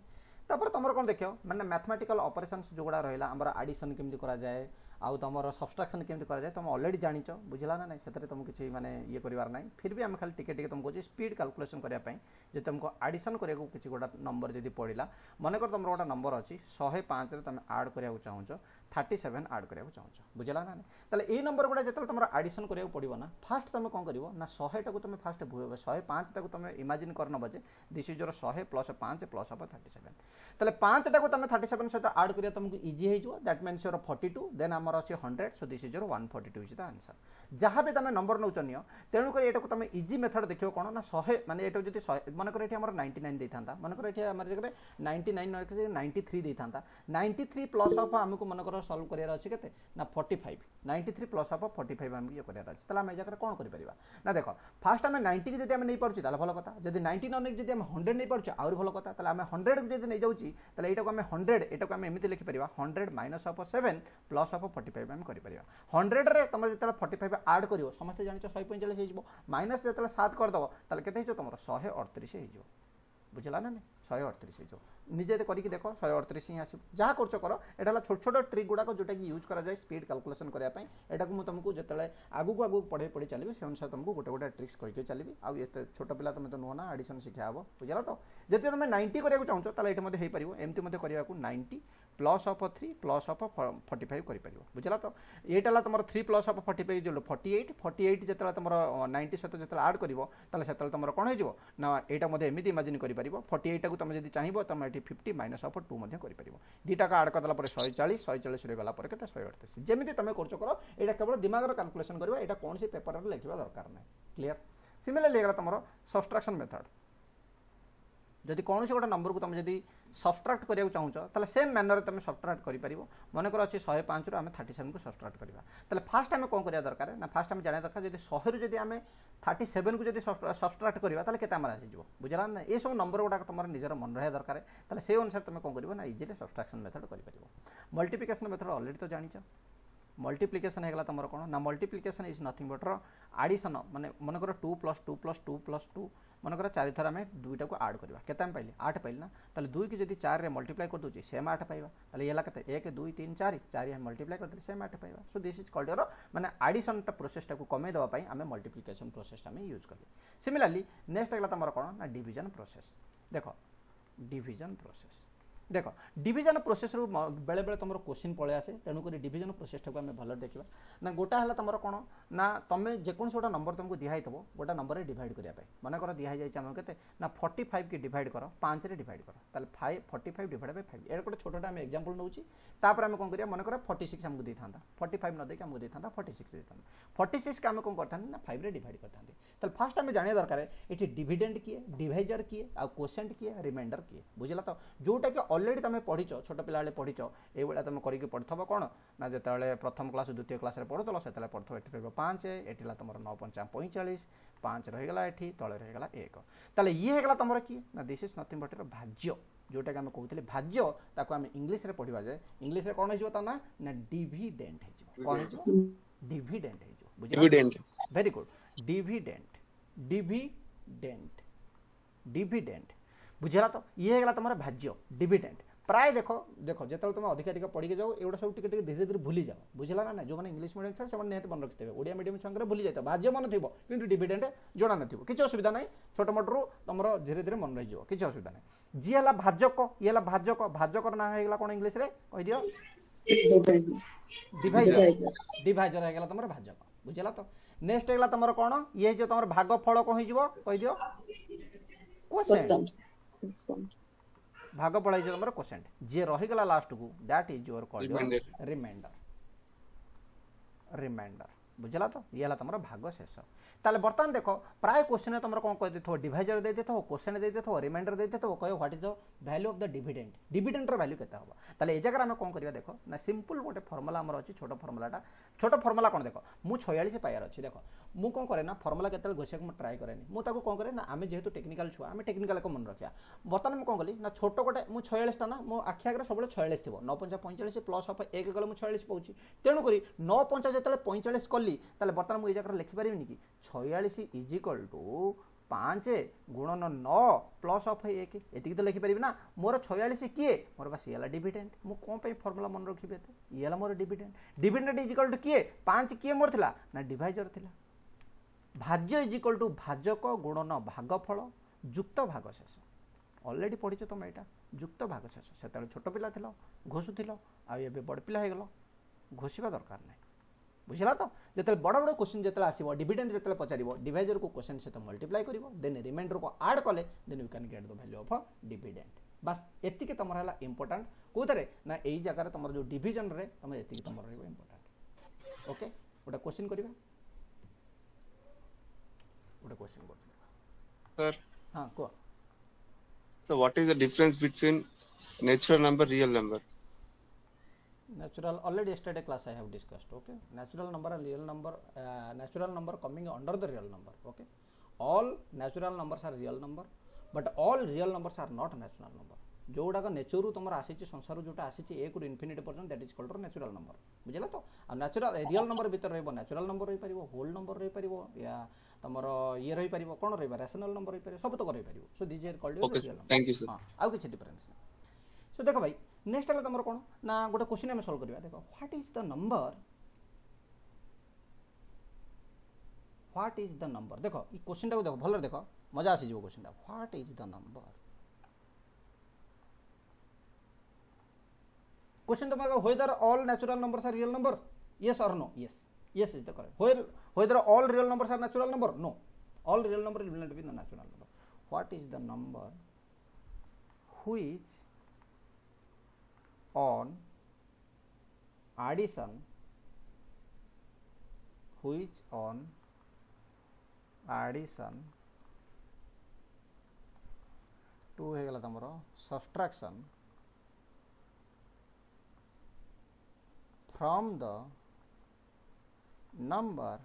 तापर तुम कौन देख मैंने मैथमेटिकल ऑपरेशंस जो गुड़ा रहा आमर एडिशन केमती करा जाए आउ तुम सब्सट्रैक्शन केमती करा जाए तुम ऑलरेडी जानिच बुझला ना नहीं से तुमको किसी माने ये करार ना फिर भी आम खाली टिके तुमको कहे स्पीड कैलकुलेशन करने जो तुमको एडिशन करने किसी गोटा नंबर जब पड़ा मनकर तुम गोटा नंबर अच्छी 105 तुम आड कराया चाहो 37 आड कराया चाहो बुझला ना ताले ये नंबर गुड़ा जो तुम एडिशन कराया पड़ो ना फास्ट तुम कौन कर ना 100 टाक तुम फास्ट 105 टाक तुम इमेजिन कर नब जे this is your 100 plus 5 plus of 37 ताले 5 टाक तुम 37 सहित आड करिया तुमको इजी हो दैट मीन्स योर 42 देन आमर अच्छे 100 सो this is your 142 is the answer जहाँ भी तुम नंबर नौ तेणुक ये तुम इजी मेथड देखो कौन ना 100 माने ये जो 100 मनकर ये 99 देता मनकर ये आम जगह 99 93 देता 93 प्लस ऑफ आमको मनकर सल्व करार अच्छे के ना 45 93 प्लस ऑफ 45 आम ये करार अच्छे ताला जगह कौन कर ना देख फास्ट आम 90 की जब नहीं पार्टी भल कथा जब 90 न नहीं जब 100 नहीं पार्चे आहरी भल कथा आम 100 को जब नहीं जाऊँगी ताले यहाँ आम 100 यहाँ आम एमती लिखिपर 100 माइनस ऑफ 7 प्लस ऑफ 45 आम कर 100 रे तुम जो 45 आड कर समस्त जान 145 हो माइनस जो 7 करदेव ताले के तुम 138 हो बुझला ना 138 हो निजे करके देख 138 ही आस जहाँ कर यहाँ छोट छोट ट्रिक गुड़ाक जोटा कि यूज करा जाए स्पीड कैलकुलेशन करने यहाँ मुझे तुमको जो आगू आगू पढ़े पढ़ी चलिए से अनुसार तुमको गोटे गोटे ट्रिक्स कहीकि चलिए आउ ये छोट पिला तुम तो नुह ना एडिशन शिखा हे बुझला तो जब तुम 90 कराया चाहो तो ये हो पार एमती करने को 90 प्लस ऑफ 3 प्लस ऑफ 45 करि परिबो बुझला तो एटा ला तमरो 3 प्लस ऑफ 45 जो 48 48 जेतला तमरो 90 सहित जेतला ऐड करिवो ताले सेतला तमरो कोन हेजिवो ना एटा मध्ये एमिति इमेजिन करि परिबो 48 टा को तमे जदि चाहिबो तमे एटी 50 माइनस ऑफ 2 मध्ये करि परिबो दीटा का ऐड करदला पर 140 140 रे गला पर केते 138 जेमिति तमे करछो करो एटा केवल दिमाग रो कैलकुलेशन करबा एटा कोन सी पेपर रे लिखबा दरकार नै क्लियर सिमिलरली एगला तमरो सब्सट्रैक्शन मेथड जदि कौन से गोटे नंबर को तुम जदि सब्सट्राक्ट करने चाहूच ताले सेम मैनर तुम सब्सट्राक्ट कर मनकर अच्छे 105 रु आम 37 को सब्सट्राक्ट करवा ताले फास्ट आम कौन करवा दरकार ना फास्ट आम जाना दरकार जब 100 रु जदि आम 37 को जदि सब्सट्राक्ट करवा ताले केते आमर आसीजिवो बुझला ना ये सब नंबर गुडा तुम निजर मन रहा दरकार ताले से अनुसार तुम कौन कर ना इजिली सब्सट्राक्शन मेथड कर मल्टीप्लिकेशन मेथड ऑलरेडी तो जानिछ मल्टीप्लिकेशन है तुम कौन ना multiplication is nothing but addition माने मनकर 2 + 2 + 2 + 2 मनकर 4 थर आम दुईटा को आड करवा केते आम पाइले 8 पाइले ना ताले 2 की जदि 4 रे मल्टीप्लाई कर दोची सेम 8 पाइबा ताले येला केते 1 2 3 4 4 हम मल्टीप्लाई कर दे सेम 8 पाइबा so this is called your माने एडिशन टा प्रोसेस टा को कमे देबा पई आम मल्टीप्लिकेशन प्रोसेस टा में यूज करले सिमिलरली नेक्स्ट अगला तमर कोन ना डिवीजन प्रोसेस देखो डिवीजन प्रोसेस देख डिवीजन प्रोसेस रु बेले बेले तुम क्वेश्चन पळे आसे तेणुक डिवीजन प्रोसेस को आम भल देखा ना गोटा है तुम कौन ना तुम जेकोसी गोटा नंबर तुमको दिखाई गोटा नंबर डिवाइड करने मन कर दिखाई जाए के ना 45 की डिवाइड कर 5 रे डिवाइड कर ताले 45 डिवाइड बाय 5 ए गोटे छोटा आम एग्जांपल नौची तापर आम कौन करिया मन कर 46 हमको देता 45 न देके हमको देता 46 देता 46 का आम कौन करता ना 5 रे डिवाइड करता ताले फास्ट आम जानिया दरकार ये डिविडेंड किए डिवाइजर किए आ क्वोशिएंट किए रिमाइंडर किए बुझला तो जोटा कि ऑलरेडी तुम पढ़ीच छोट पिला पढ़ीच ये तुम करके पढ़ुव कौन ना जो प्रथम क्लास द्वितीय क्लास पढ़ुल से पढ़ुव ये रहा 5 ये तुम 9 5 45 5 रहीगला ये तले रहीगला 1 ताले ये होगा तुम किए ना दिस इज नथिंग बट भाज्य जोटा कि आम कहते भाज्य ताको आम इंग्लिश रे पढ़ा जाए इंग्लिश रे कौन हो ना डिविडेंड कौन हो dividend dividend very good dividend dividend dividend बुझला तो ये होगा तुम भाज्य डिविडेंड प्राय देख देख जो तुम अधिक पढ़ी जाओ एगुड़ा सब धीरे धीरे भूली जाओ बुझला ना जो मैंने इंग्लिश मीडियम छुआ से निहत मन रखिथे ओडिया मीडियम छुआ भूली जाए भाज्य मन थी कि डिविडेंड जना न किसी असुविधा ना छोट मोटू तुम धीरे धीरे मन रही किसी असुविधा ना जी है भाजक ये भाजक भाजक ना होगा कौन इंग्लिश रे कह दियो डिवाइजर डिवाइजर होगा तुम भाजक बुझला तो नेक्स्ट होगा तुम कौन ये जो तुम भागफल कौन हो कह दियो क्वोशिएंट भागफल है तुम क्वोशिएंट जी रहीगला लास्ट को that is your called reminder reminder बुझला तो ये तुम भाग शेष ताले बर्तमान देख प्राय क्वेश्चन तुम कौन कह देथो डिवाइजर दे देथो क्वेश्चन दे देथो रिमाइंडर दे देथो कह what is the value of the dividend dividend रो वैल्यू केते होबा ताले ए जगह हम कौन करिया देखो ना सिंपल गोटे फार्मूला हमर अछि छोटो फार्मूला कौन देख मु 46 पायर अछि देखो मु कौन करे ना फार्मूला केते घोषिया को ट्राई करे मु ताको कौन करे ना आमे जेहेतु टेक्निकल छुआ आमे टेक्निकल को मन रखिया बर्तमान मु कौन कली ना छोटो गोटे मु 46 टा ना मो आखि आगे सब 46 थिबो 9 5 45 प्लस ऑफ 1 गले मु 46 पाउची तेणु करी 9 5 जेतले 45 कली ताले बर्तमान मु ए जगह लिखि परिबिनी कि 46 इज इक्वल टू 5 गुणन 9 प्लस ऑफ 1 एति तो लिखि परिबि ना मोर 46 किए मोर बस येला डिविडेंड मु कोन पे फार्मूला मन रखिबे ते येला मोर dividend dividend is equal to किए 5 किए मोर थिला ना डिवाइजर थिला भाज्य इज इक्वल टू भाजक गुणन भागफल युक्त भाग शेष ऑलरेडी पढ़ी तुम यहाँ युक्त भाग शेष से छोट पिला थिल घोषुल आबे बड़ पिला हो गल घोषिबा दरकार नहीं बुझला तो जिते बड़ बड़ क्वेश्चन जो आसो डिविडेंड जो पचार डिवाइजर को क्वेश्चन सहित मल्टीप्लाई कर देन रिमाइंडर को ऐड कले then you can get the value of dividend बस एतिके तुमर है इंपोर्टेंट कोथरे ना यही जगह तुम जो डिविजन रे तुम एतिके तुमर रहइबो इंपोर्टेंट ओके गोटे क्वेश्चन करिबा गोटे क्वेश्चन कर सर हां को so what is the difference between natural number real number natural already yesterday class I have discussed okay natural number and real number natural number coming under the real number okay all natural numbers are real number but all real numbers are not natural number जोड़ा का nature रु तुम आसी संसार जोटा आसी 1 रु infinity पर्यंत that is called natural number बुझला तो आ नेचुरल रियल नंबर भीतर रहबो नेचुरल नंबर रही परिबो होल नंबर रही परिबो या तमरो ये रही परिबो कोन रहबा रैशनल नंबर रही परिबो सब तो रही परिबो so this is called okay real number thank you sir हां आउ किछ डिफरेंस सो देखो भाई नेक्स्ट वाला तमरो कोन ना गोटे क्वेश्चन हम सॉल्व करबा देखो व्हाट इज द नंबर देखो ई क्वेश्चन टा देखो भलो देखो मजा आसी जो क्वेश्चन टा what is the number question तुम्हारा whether all natural numbers are real number, yes or no? Yes is the correct. Whether all real numbers are natural number? No, all real number will not be the natural number. What is the number which on addition, which on addition टू हो गला तुम subtraction from the number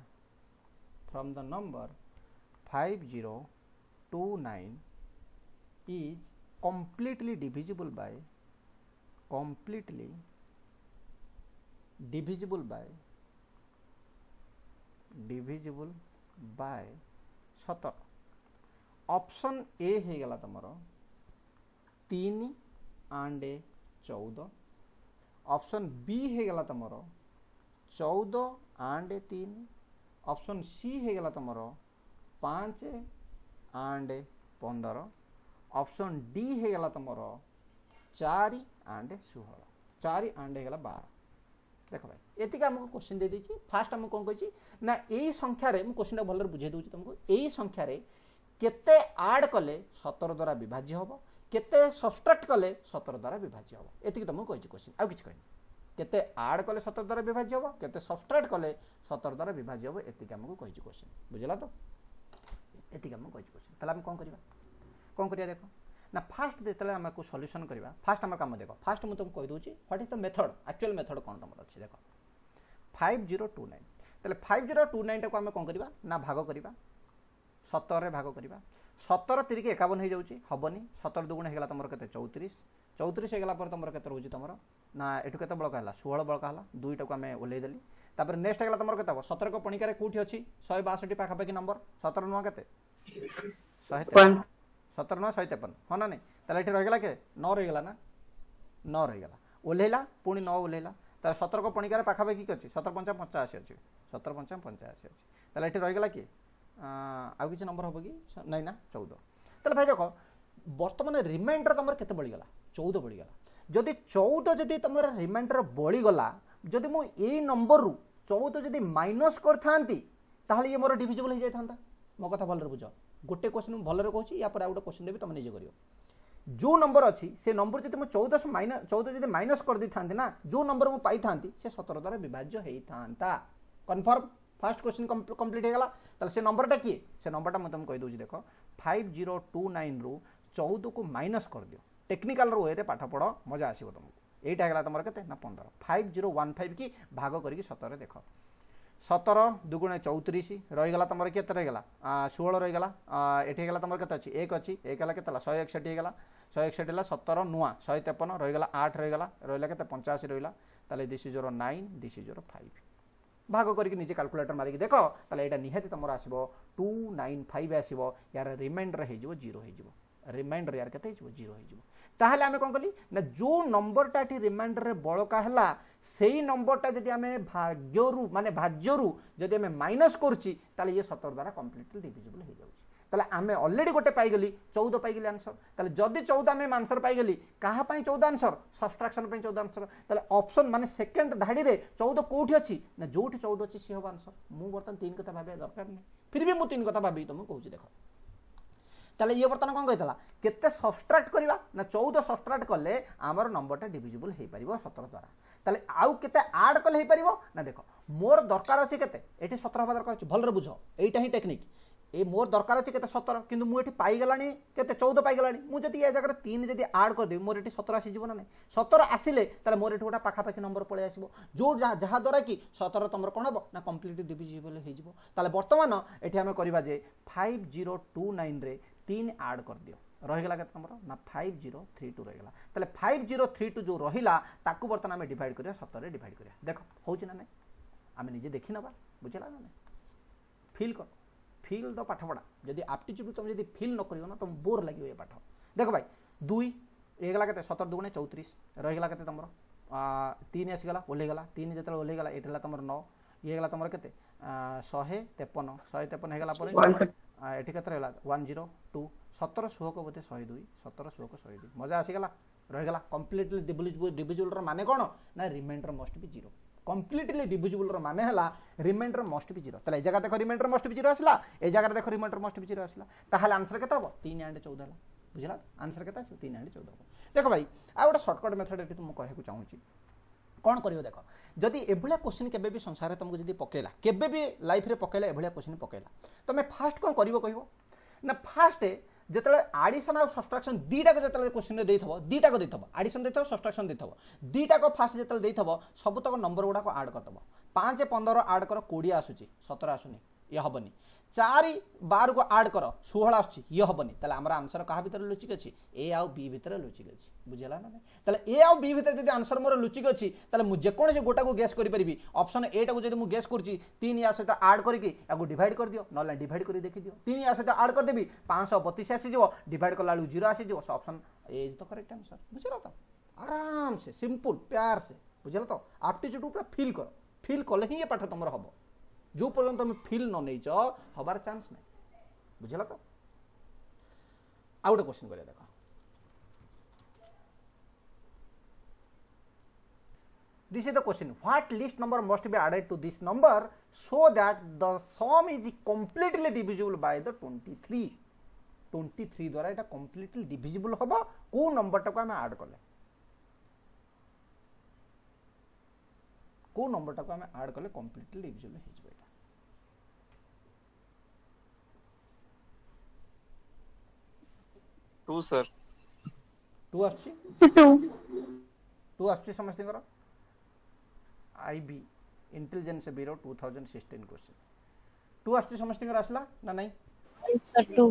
5029 is completely divisible by 17. Option A हो गला तुमर 3 and 14. Option B हो गला तुमर 14 and 3. ऑप्शन सी हो गला तुमर 5 and 15. ऑप्शन डी हो गला तुमर 4 and 16. 4 and हो गला 12. देख भाई एतिक आमको क्वेश्चन दे देछि. फास्ट हम कोन कहछि ना एई संख्या रे हम क्वेश्चन भलर बुझे दोछि तुमको. एई संख्या रे केते ऐड कले 17 द्वारा विभाज्य होबो, केते सब्सट्रैक्ट कले 17 द्वारा विभाज्य होबो. एतिक तुमको कहछि क्वेश्चन. आ किछ कहनि केते ऐड कले 17 द्वारा विभाज्य होबो, केते सब्सट्रैक्ट कले 17 द्वारा विभाज्य होबो. एतिक हमको कहछि क्वेश्चन. बुझला तो एतिक हमको कहछि क्वेश्चन. तले हम कोन करिया देखो ना. फास्ट जेतले हमको सॉल्यूशन करबा फास्ट हमर काम देखो. फास्ट हम तुमको कहि दोछि what is the method, actual method कोन तमर अछि देखो. 5029 तले 5029 को हम कोन करबा ना भाग करबा 17 रे भाग करबा. 17 3 के 51 हो जाउछि हबनी. 17 दुगुण हेगला तमर केते 34. 34 हेगला पर तमर केते रहउछि तमर ना एठु केते बळका हला 16 बळका हला. दुईटा को हम ओलै देली. तापर नेक्स्ट हेगला तमर केते 17 को पणिका रे कोठी अछि 162 पाखा पाखी नंबर. 17 नुवा केते 153. 17 नुवा 153 हो ना नहीं. तले एठी रह गेला के 9 रह गेला ना 9 रह गेला. ओलैला पुणी 9 ओलैला. तार 17 को पणिका रे पाखा पाखी अछि 17 5 85 अछि 17 5 85 अछि. तले एठी रह गेला के आ किसी नंबर हम कि नहीं ना 14. तले भाई देखो बर्तमान रिमाइंडर तुम केते बढ़ी गला 14 बढ़ी गला. जदि 14 जदि तुम रिमाइंडर बढ़ी गला जदि मु ए नंबर रु 14 जदि माइनस करथांती ताहले ये मोर डिविजिबल हो जायथांता. मो कथा भलरे बुझ. गोटे क्वेश्चन भलरे कहूची या पर आ गोटे क्वेश्चन देबी तुम निजे करियो. जो नंबर अच्छी से नंबर जदि मु 14 जदि माइनस कर दी थांती ना जो नंबर मु पाई थांती से 17 द्वारा विभाज्य हेई थांता. कन्फर्म. फर्स्ट क्वेश्चन कंप्लीट हो गला. ताले से नंबरटा किए से नंबरटा मैं तुमको कहि दोछि देखो 5029 रु 14 को माइनस कर दियो. टेक्निकल रो वे रे पाठ पढ़ो मजा आसीबो तुमको. एटा हेगला तमर केते ना 15. 5015 की भाग करके 17 देखो. 17 दुगुणे 34 रही गला तमर केते रही गला 16 रही गला. एठी हेगला तमर केते अछि 1 अछि 1 हेला केते 161 हेगला 161 हेला 17 नुआ 153 रही गला 8 रही गला रहिला केते 85 रहिला. ताले this is your 9 this is your 5. भाग करके निजे कैलकुलेटर मारिक देखो ताले एटा निहाती तमर आसीबो 295 आसीबो. यार रिमाइंडर हे जिवो 0 हे जिवो. रिमाइंडर यार केते हिजो 0 हे जिवो. ताहले आमे कोन कली ना जो नंबरटा ठी रिमाइंडर रे बळका हला सेही नंबरटा जदि आमे भाग्यरु माने भाज्यरु जदि आमे माइनस करछि ताले ये 17 द्वारा कंप्लीटली डिविजिबल हे जाउछि. ताले आमे ऑलरेडी गोटे पाई गली 14 पाई गली आंसर. ताले जदि 14 आमे आंसर पाई गली कहा पई 14 आंसर सब्सट्रैक्शन पई 14 आंसर. ताले ऑप्शन माने सेकंड धाडी रे 14 कोठी अछि ना जोठी 14 अछि से हो आंसर. मु बर्तन 3 कथा भाबे दरकार नै फिर भी मु 3 कथा भाबी तुम कहूछि देखो. ताले ये बर्तन कोन कहतला केते सब्सट्रैक्ट करबा ना 14 सब्सट्रैक्ट करले हमर नंबरटा डिविजिबल हे परिबो 17 द्वारा. ताले आउ केते ऐड करले हे परिबो ना देखो मोर दरकार अछि केते एठी 17 हबा दरकार अछि. भलरे बुझो एटा ही टेक्निक. ए मोर दरकार अछि केते 17 किंतु मु एठी पाई गलानी केते 14 पाई गलानी. मु जदि ए जगह 3 जदि ऐड कर दे मोर एठी 17 आसी जीवन नै. 17 आसीले ताले मोर एठी गोटा पाखा पाखी नंबर पळे आसीबो जो जहा द्वारा कि 17 तमर कोन हबो ना कंप्लीटली डिविजिबल हे जिवो. ताले वर्तमान एठी हमें करबा जे 5029 रे 3 ऐड कर दियो रही गला केते नंबर ना 5032 रही गला. ताले 5032 जो रहिला ताकू वर्तमान हमें डिवाइड करिया 17 रे डिवाइड करिया. देखो होउची ना नै हमें निजे देखि नबा बुझला ना. फील कर फील द पाठ पढ़ा. जदि एप्टीट्यूड तुम जदि फील न करियो ना तुम बोर लागियो ये पाठ. देखो भाई 2 ए गला केते 17 दुगुणे 34 रही गला केते तमरो 3 आसी गला ओले गला 3 जतले ओले गला एठला तमर 9 ये गला तमर केते 153 हे गला परे एठी केते रहला 102 17 16 को बोते 102 17 16 को 102 मजा आसी गला रहीगला कम्प्लीटली डिविजिबल माने कौन ना reminder must be 0 completely divisible माने हला रिमाइंडर मस्ट बी 0 तले ए जगह देख रिमाइंडर मस्ट बी 0 आसला ए जगह देख रिमाइंडर मस्ट बी 0 आसला ताहाले आंसर केते हबो 3 एंड 14 हला बुझला आंसर केते आसे 3 एंड 14 हबो देखो भाई आ गोटे शॉर्टकट मेथड एठी तुम कहै को चाहूची कौन करियो देखो जदि एभलिया क्वेश्चन केबे भी संसार तुमको जदि पकेला केबे भी लाइफ रे पकेला एभलिया क्वेश्चन पकेला तमे फास्ट कोन करिवो कहिवो ना फास्ट जेतले एडिशन और सब्ट्रैक्शन दीटा को जेतले क्वेश्चन रे देथबो दीटा को देथबो एडिशन देथबो सब्ट्रैक्शन देथबो दीटा को फास्ट जेतले देथबो सब तक नंबर गुडा को ऐड करतबो 5 15 ऐड कर 20 आसुची 17 आसुनी ये हबनी 4 12 को ऐड कर 16 आसुची ये हबनी तले हमर आंसर कहा भीतर लुचिक अछि ए आ बी भीतर लुचिक अछि बुझला ना तले ए आ बी भीतर जदि आंसर मोर लुचिक अछि तले मु जे कोन से गोटा को गेस करि परिबी ऑप्शन ए टा को जदि मु गेस करछि 3 या सहित ऐड करके याको डिवाइड कर दियो नले डिवाइड करि देखि दियो 3 या सहित ऐड कर देबी 532 आसी जिवो डिवाइड करला 0 आसी जिवो option A is the correct answer बुझला तो आराम से सिंपल प्यार से बुझला तो एप्टीट्यूड पूरा फील कले ही ये पाठ तुमर हबो जो पर्यंत तुम फील न नहीं हबार चांस नहीं बुझला तो आ गोटे क्वेश्चन करिया देखो this is the question what list number must be added to this number so that the sum is completely divisible by the 23 द्वारा एटा completely divisible होबो को नंबर टाको हम ऐड करले को नंबर टाको हम ऐड करले completely divisible हो जबे 2 sir 2 आछि 2 आछि समझते करो IB इंटेलिजेंस ब्यूरो 2016 क्वेश्चन 2 आछि समझते कर आसला ना नहीं सर 2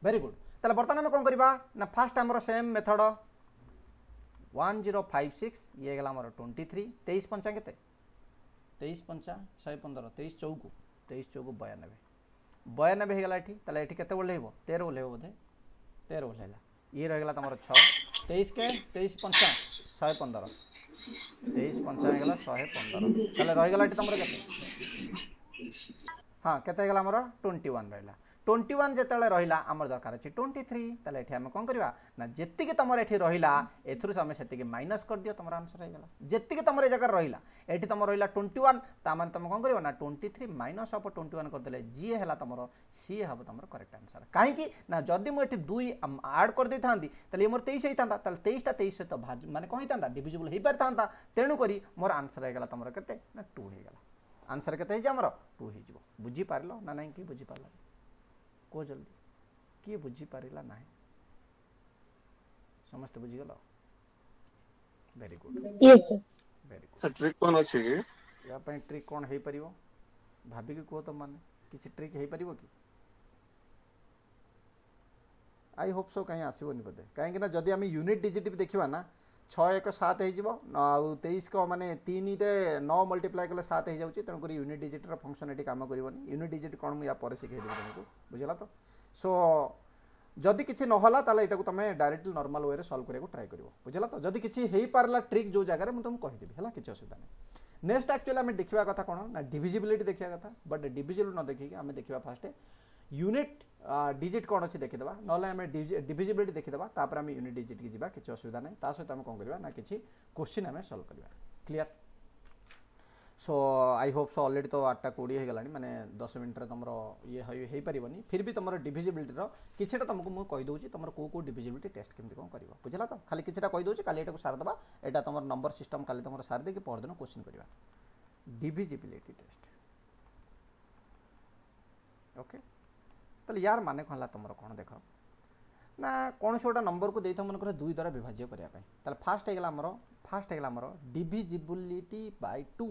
वेरी गुड तले बर्तमान हम कोन करबा ना फर्स्ट हमरो सेम मेथड 1056 ये गेला हमरो 23 23 पंचा केते 23 पंचा 115 23 चौकु 23 चौकु 92 हे गेला एठी तले एठी केते बोलेबो 13 बोलेबो बोधे 13 बोलेला ये रह गेला तमरो 6 23 के 23 पंचा 115 23 पंचा हे गेला 115 तले रह गेला एठी तमरो केते हां केते गेला हमरो 21 रहला 21 जेतले रहिला हमर दरकार अछि 23 तले एठी हम कोन करबा ना जेत्ति के तमर एठी रहिला एथुरु समय सेति के माइनस कर दियो तमर आंसर हे गेला जेत्ति के तमर जगह रहिला एठी तमर रहिला 21 ता माने तम कोन करबा ना 23 माइनस ऑफ 21 कर देले जी हेला तमर सी हबो तमर करेक्ट आंसर काहे कि ना जदी मो एठी 2 ऐड कर दै थांती तले मोर 23 हेतांता तले 23 टा 23 से तो भाज माने कोन हेतांता डिविजिबल हे परतांता तेनु करी मोर आंसर हे गेला तमर केते ना 2 हे गेला आंसर केते हे जे हमर 2 हे जिवो बुझी पारलो ना नहीं कि बुझी पारला को जल्दी किए बुझी पारिला ना समस्त बुझी गलो very good yes sir very good sir trick कोन अछि या पे ट्रिक कोन हे परिवो भाबी के को तो माने किछि ट्रिक हे परिवो की आई होप सो कहीं आसीबोनी बदे काहे कि ना जदी हम यूनिट डिजिट भी देखिबा ना 6 1 7 हे जिवो आ 23 को माने 3 रे 9 मल्टीप्लाई करले 7 हे जाउची तन करी यूनिट डिजिट रो फंक्शन एटी काम करिवोनी यूनिट डिजिट कोन या पर सिखे देबो तुमको बुझला तो सो जदि किछि न होला ताले एटा को तमे डायरेक्टली नॉर्मल वे रे सॉल्व करे को ट्राई करिवो बुझला तो जदि किछि हेई पारला ट्रिक जो जगह रे म तुम कहि देबी हला किछि असुविधा नै नेक्स्ट एक्चुअली हम देखिबा कथा कोन ना डिविजिबिलिटी देखिया कथा बट डिविजिबल न देखि हम देखिबा फर्स्ट यूनिट डिजिट कोन अछि देखि देबा नले हम डिविजिबिलिटी देखि देबा तापर हम यूनिट डिजिट की जिबा किछि असुविधा नै ता सहित हम कोन करबा ना किछि क्वेश्चन हम सॉल्व करबा clear so I hope so already तो 8टा 20 हे गलानी माने 10 मिनिट रे तमरो ये हे परिबनी फिर भी तमरो डिविजिबिलिटी रो किछटा तुमको मु कहि दोची तमरो को डिविजिबिलिटी टेस्ट केमति कोन करबा बुझला तो खाली किछटा कहि दोची काली एटा को सार दबा एटा तमर नंबर सिस्टम काली तमरो सार दे के पर दिन क्वेश्चन करबा डिविजिबिलिटी टेस्ट ओके तो यार माने कहला तमरो कोन देखो ना कोन सोटा नंबर को देइथ मन करे 2 द्वारा विभाज्य करिया पय ताले फर्स्ट हे गेला हमरो divisibility bye 2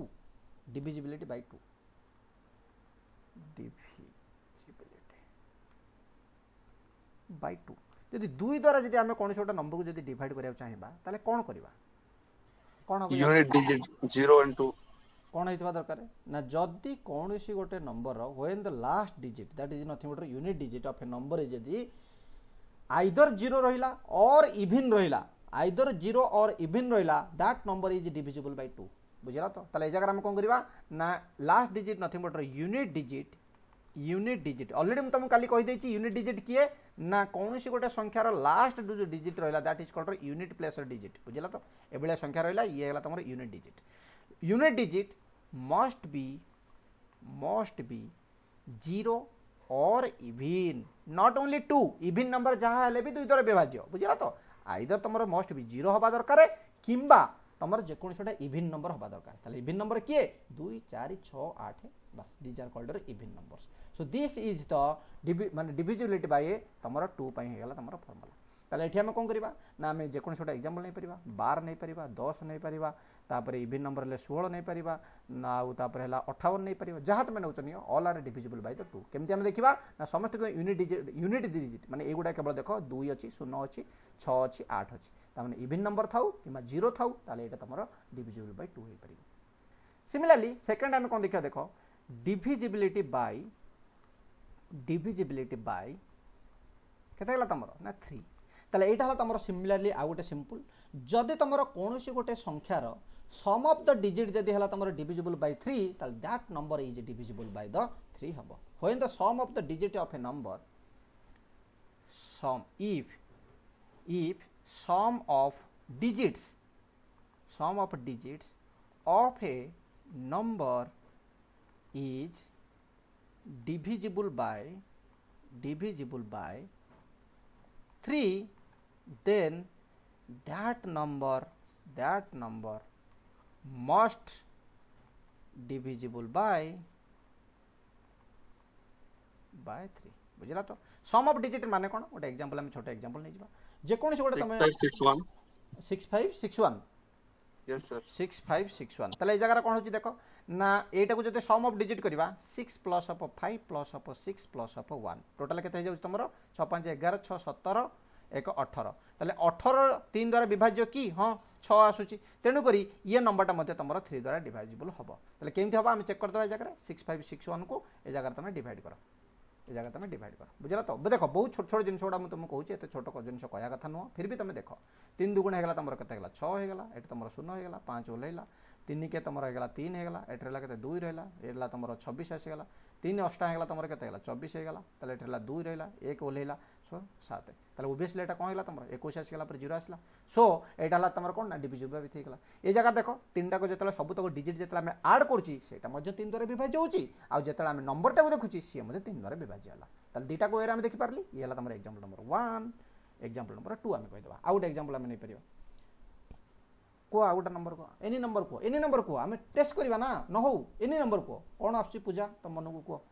divisibility by 2 divisibility by 2 यदि 2 द्वारा यदि हमें कोन छोटा नंबर को यदि डिवाइड करिया चाहिबा ताले कोन करबा कोन हो यूनिट डिजिट 0 and 2 कोन हेतबा दरकार ना जदी कोनसी गोटे number when the last digit that is nothing but unit digit of a number is यदि आइदर 0 रहिला और इवन रहिला आइदर 0 और इवन रहिला that number is divisible by 2 बुझला तो तले जगह हम कोन करबा ना last digit nothing but unit digit unit digit already मुझे तुमको काली कही देछि यूनिट डिजिट किए ना कौन सी गोटे संख्यार लास्ट जो डिजिट रहा that is called unit place digit बुझला तो एभलिया संख्या रहा ये है तुम unit digit must be zero और even not only two even number जहाँ हेले भी दुई द्वारा विभाज्य बुझला तो आइदर तुम मस्ट बी जीरो हवा दरकार किंबा तुम जेकोसी इविन नंबर हवा दरकार ताले इविन नंबर किए 2 4 6 8 बस these are called even numbers so this is the माने डिविजिबिलिटी बाय तुम 2 पाई हे गला तुम फॉर्मूला ताले एठी हम कोन करबा ना हम जेकोसी एग्जांपल नै परिबा 12 नै परिबा 10 नै परिबा तापर इविन नंबर ले 16 नै परिबा ना आउ तापर हला 58 नै परिबा जहाँ तुम नउचनी all are divisible by the 2 केमति हम देखिबा ना समस्त यूनिट डिजिट माने एगुडा केवल देखो 2 अछि 0 अछि 6 अछि 8 अछि तामाने इविन नंबर थाउ किमा जीरो थाउ ताले एटा तमरो डिविजिबल बाय 2 हे परिबो सिमिलरली सेकंड हम कोन देखियो देखो डिविजिबिलिटी बाय केते गला तमरो ना 3 ताले एटा हला तमरो सिमिलरली आ गोटे सिंपल जदि तमरो कोनोसी गोटे संख्यार सम ऑफ द डिजिट जदि हला तमरो डिविजिबल बाय 3 ताले that number is divisible by the 3 हबो when the sum of the digit of a number sum if sum of digits of a number is divisible by 3 then that number must divisible by 3 बुझला तो सम of digit माने कोन गोटे example हम छोटा example नै जिबा जे कोन से गोटे तमे 6561 यस सर 6561 तले ए जगह कोन होची देखो ना एटा को जते सम ऑफ डिजिट करबा 6 plus of 5 plus of 6 plus of 1 total केते हो जाउ तमरो 6 5 11 6 17 1 18 तले 18 3 द्वारा विभाज्य की हां 6 आसुची तेनु करी ये नंबर ता मते तमरो 3 द्वारा डिवाइजिबल हबो तले केमथि हबा हम चेक कर दबा ए जगह 6561 को ए जगह तमे डिवाइड करो ए जगह तुम डिवाइड कर बुझला तो देखो बहुत छोट छोट जिन गुड़ा तुमको कहूँ एत छोट जिन कहया कथा नुह फिर भी तुम देख 3 दुगुण होगा तुम के 6 होगा ये तुम 0 होगा 5 ओल्ला 3 के तुम होगा 3 होगा ये के 2 रहा ये तुम 26 आसीगला 3 अष्टा होगा तुम के 24 होगा ये 2 रहा 1 ओल्ला सो 7 ताले ओबियसली एटा कोन होला तमरो 21 आसीगला पर 0 आसला सो एटा हला तमरो कोन ना डिविजिबल भी थिकला ए जगह देखो तीनटा को जेतला सब तक डिजिट जेतला हम ऐड करछि सेटा मध्य 3 द्वारा विभाज्य होछि आ जेतला हम नंबर टा को देखुछि से मध्य 3 द्वारा विभाज्य हला ताले दीटा को एरा हम देखि पारली ये हला तमरो एग्जांपल नंबर 1 एग्जांपल नंबर 2 हम कहि दबा आउट एग्जांपल हम नै परियो को आउट नंबर को एनी नंबर को हम टेस्ट करबा ना न हो एनी नंबर को कोन आछि पूजा त मन को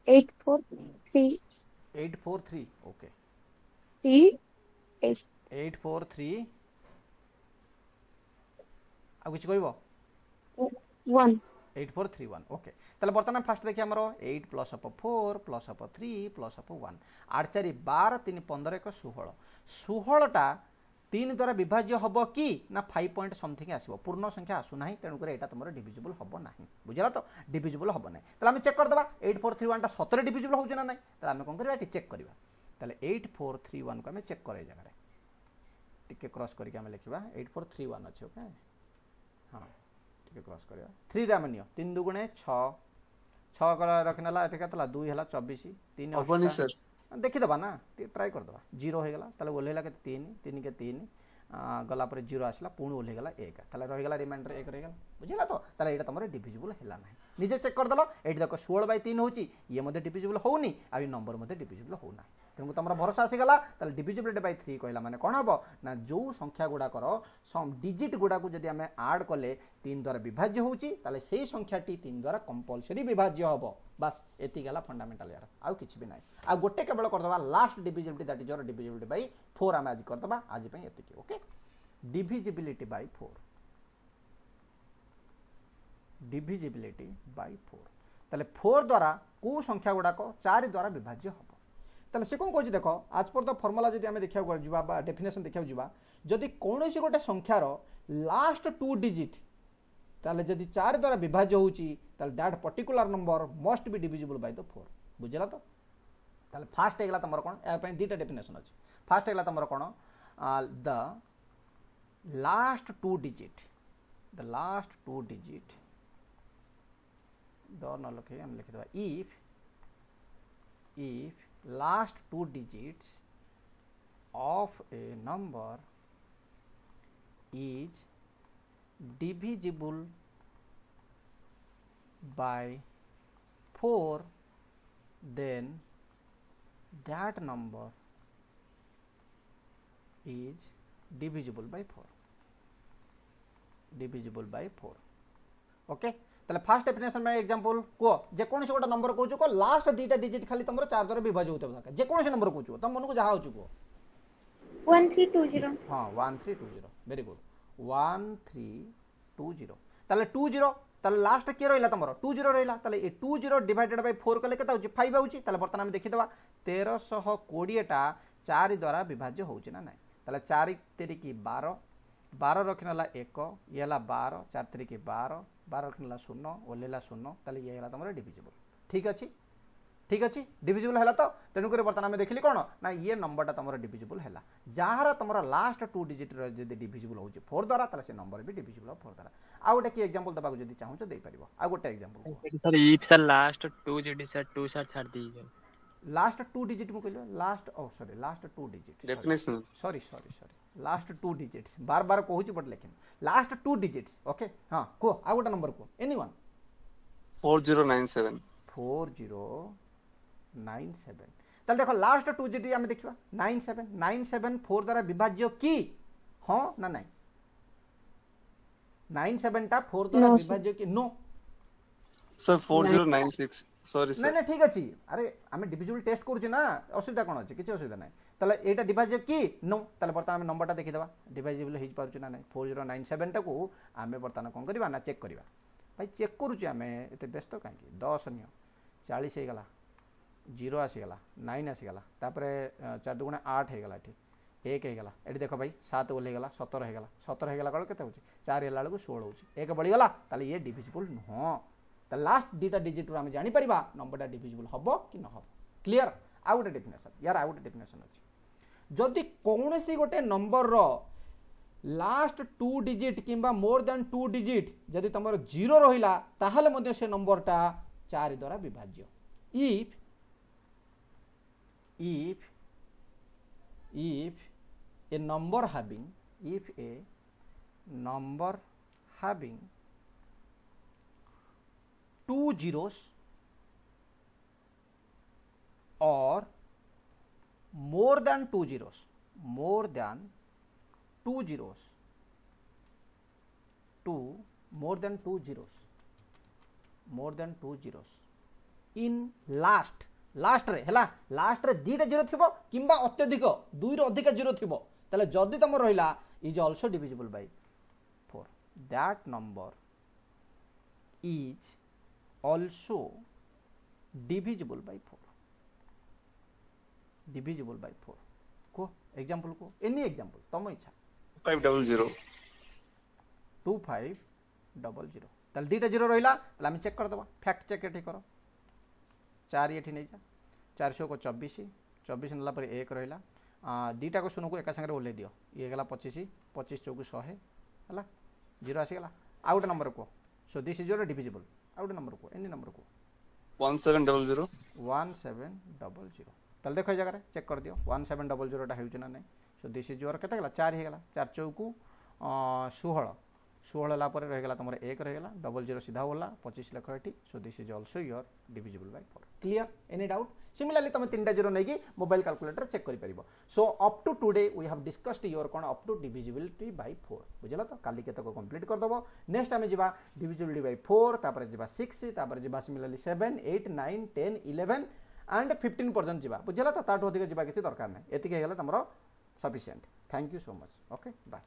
843 843 ओके 843 आ कुछ कहबो 1 8431 ओके ताले बर्तमान फास्ट देखि हमरो 8 plus up 4 plus up 3 plus up 1 8 4 12 3 15 1 16 16 टा 3 द्वारा विभाज्य हबो कि ना 5 पॉइंट समथिंग आसीबो पूर्ण संख्या आसु नाही तेनु करे एटा तमरो डिविजिबल हबो नाही बुझला तो डिविजिबल हबो नाही ताले हम चेक कर दबा 8431 टा 17 डिविजिबल होउ ना नाही ताले हम कोन करबा टी चेक करबा ताले 8431 को हम चेक करे जगह रे टिके क्रॉस करके हम लिखिबा 8431 अछि ओके हां टिके क्रॉस करबा 3 रे हम नियो 3 दुगुणे 6 6 कर रखनेला एटे केतला 2 हला 24 3 हबनी सर देखि दबा ना ट्राई कर दबा 0 हो गला ताले ओलेला के 3 3 के 3 गला पर 0 आसला पुणी ओल्हे गला 1 ताले रहि गला रिमाइंडर 1 रहि गला बुझिला तो ताले एटा तमरे डिविजिबल हेला नाही निजे चेक कर दलो एटी देखो 16/3 होची ये मधे डिविजिबल होउनी आ ई नंबर मधे डिविजिबल होउना तेनु तमरा भरोसा आसी गला ताले डिविजिबिलिटी बाय 3 कहला माने कोन हबो ना जो संख्या गुडा करो सम डिजिट गुडा को जदी हमें ऐड करले 3 द्वारा विभाज्य होउची ताले सेही संख्याटी 3 द्वारा कंपलसरी विभाज्य हबो बस एति गला फंडामेंटल यार आ किछि भी नाही आ गोटे केवल कर दबा last divisibility that is your divisibility by 4 हम आज कर दबा आज पय एति okay divisibility by 4 divisibility by 4 ताले 4 द्वारा को संख्या गुडा को 4 द्वारा विभाज्य हबो ताले से कोन कहछि देखो आज पर द फार्मूला जदी हमें देखिया कर जिबा बा डेफिनेशन देखिया जिबा जदी कोनोसी गोटे संख्यार लास्ट 2 डिजिट ताले जदी 4 द्वारा विभाज्य होउची ताले that particular number must be divisible by the 4 बुझला तो ताले फास्ट हेगला तमर कोन ए पय दीटा डेफिनेशन अछि फास्ट हेगला तमर कोन द लास्ट 2 डिजिट द न लखे हम लिख दबा if if last two digits of a number is divisible by 4, then that number is divisible by 4. divisible by 4. Okay ताले फास्ट डेफिनेशन में एग्जांपल को जे कोनसे गोटा नंबर कहू को लास्ट दीटा डिजिट खाली तुमरो 4 द्वारा विभाज्य होते दरकार जे कोनसे नंबर कहू तुम मन को जहा होछु को 1320 हां 1320 वेरी गुड 1320 ताले 20 ताले लास्ट के रहिला तुमरो 20 रहिला ताले ए 20 डिवाइडेड बाय 4 कले केता होची 5 होची ताले बर्तन हम देखि देबा 1320 टा 4 द्वारा विभाज्य होची ना नाही ताले 4 तेरी की 12 12 रखनेला 1 ये हला 12 4 तेरी की 12 12 रखनेला 0 ओलेला 0 ताले ये हला तुमरो डिविजिबल ठीक अछि डिविजिबल हला तो तेनु करे बर्तन हम देखिली कोन ना ये नंबरटा तुमरो डिविजिबल हला जहार तुमरो लास्ट 2 डिजिट रे जदी डिविजिबल होची 4 द्वारा ताले से नंबर भी डिविजिबल 4 द्वारा आ गोटे की एग्जांपल दबा को जदी चाहू तो दे परिबो आ गोटे example sir if sir last 2 digit sir 2 sir छाड़ दीजिए लास्ट 2 डिजिट मु कहलो last sorry last 2 digit definition sorry last 2 digits बार बार कहूची बट लेकिन लास्ट 2 डिजिट्स ओके हां को आ गोटे नंबर को एनीवन 4097 4097 ताल देखो लास्ट 2 डिजिट हम देखिबा 97 4 द्वारा विभाज्य की हां ना नहीं 97 टा 4 द्वारा विभाज्य की नो सर 4096 सॉरी सर नहीं ठीक अछि अरे हमें डिविजिबल टेस्ट करूची ना असुविधा कोन अछि किछ असुविधा नाही ताले एटा डिवाइजिबल की नो ताले बर्तन हम नंबरटा देखि देबा डिवाइजिबल हेज पारुची ना नाही 4097 टा को हमें बर्तन कोन करबा ना चेक करबा भाई चेक करूची हमें एते व्यस्त काहे 10 नियो 40 हे गला 0 आसी गला 9 आसी गला तापरे 4 दुगुणे 8 हे गला ठीक 1 हे गला एडी देखो भाई 7 ओले गला 17 हे गला 17 हे गला कल केते होची 4 हेला को 16 होची 1 बढ़ी गला ताले ये डिविजिबल नो त लास्ट डीटा डिजिट रो हम जानि परिबा नंबरटा डिविजिबल हबो कि न हबो क्लियर आउट डेफिनेशन यार आउट डेफिनेशन अछि जदि कोनोसी गोटे नंबर रो लास्ट 2 डिजिट किंबा मोर देन 2 डिजिट जदि तमरो 0 रहिला ताहाले मध्ये से नंबरटा 4 द्वारा विभाज्य if a number having 2 zeros or more than 2 zeros in last रे हला लास्ट रे दीटा जीरो थिबो किंबा अत्यधिक 2 रो अधिक जीरो थिबो तले जदी तम रहिला is also divisible by 4 that number is also divisible by 4 को एग्जांपल को एनी एग्जांपल तम इच्छा 500 2500 तल दीटा जीरो रहिला तले हम चेक कर देबा फैक्ट चेक एठी करो 4 एठी नै जा 400 को 24 नला पर 1 रहिला दीटा को सुनो को एका संगे ओले दियो ये गला 25 25 चौक 100 हला जीरो आसी गला आउट नंबर को सो this is your divisible out number को एनी नंबर को 1700 तल देखो ए जगह चेक कर दियो 1700 टा हेउछ ना नै सो दिस इज योर केते गला 4 हे गला 4 चौक 16 ला पर रह गला तमरे 1 रह गला 00 सीधा होला 25 लिखो एठी so this is also your divisible by 4 clear any doubt similarly तुम 3टा जीरो नै की मोबाइल कैलकुलेटर चेक करि परिबो so up to today we have discussed your कोन अप टू डिविजिबिलिटी बाय 4 बुझला तो काली केते को कंप्लीट कर दबो नेक्स्ट हमें जिबा डिविजिबिलिटी बाय 4 तापर जिबा 6 तापर जिबा सिमिलरली 7 8 9 10 11 एंड 15 पर्यंत जिबा बुझला तो ताटो अधिक जिबा किसी दरकार नै एतिके हेला तमरो sufficient thank you so much okay bye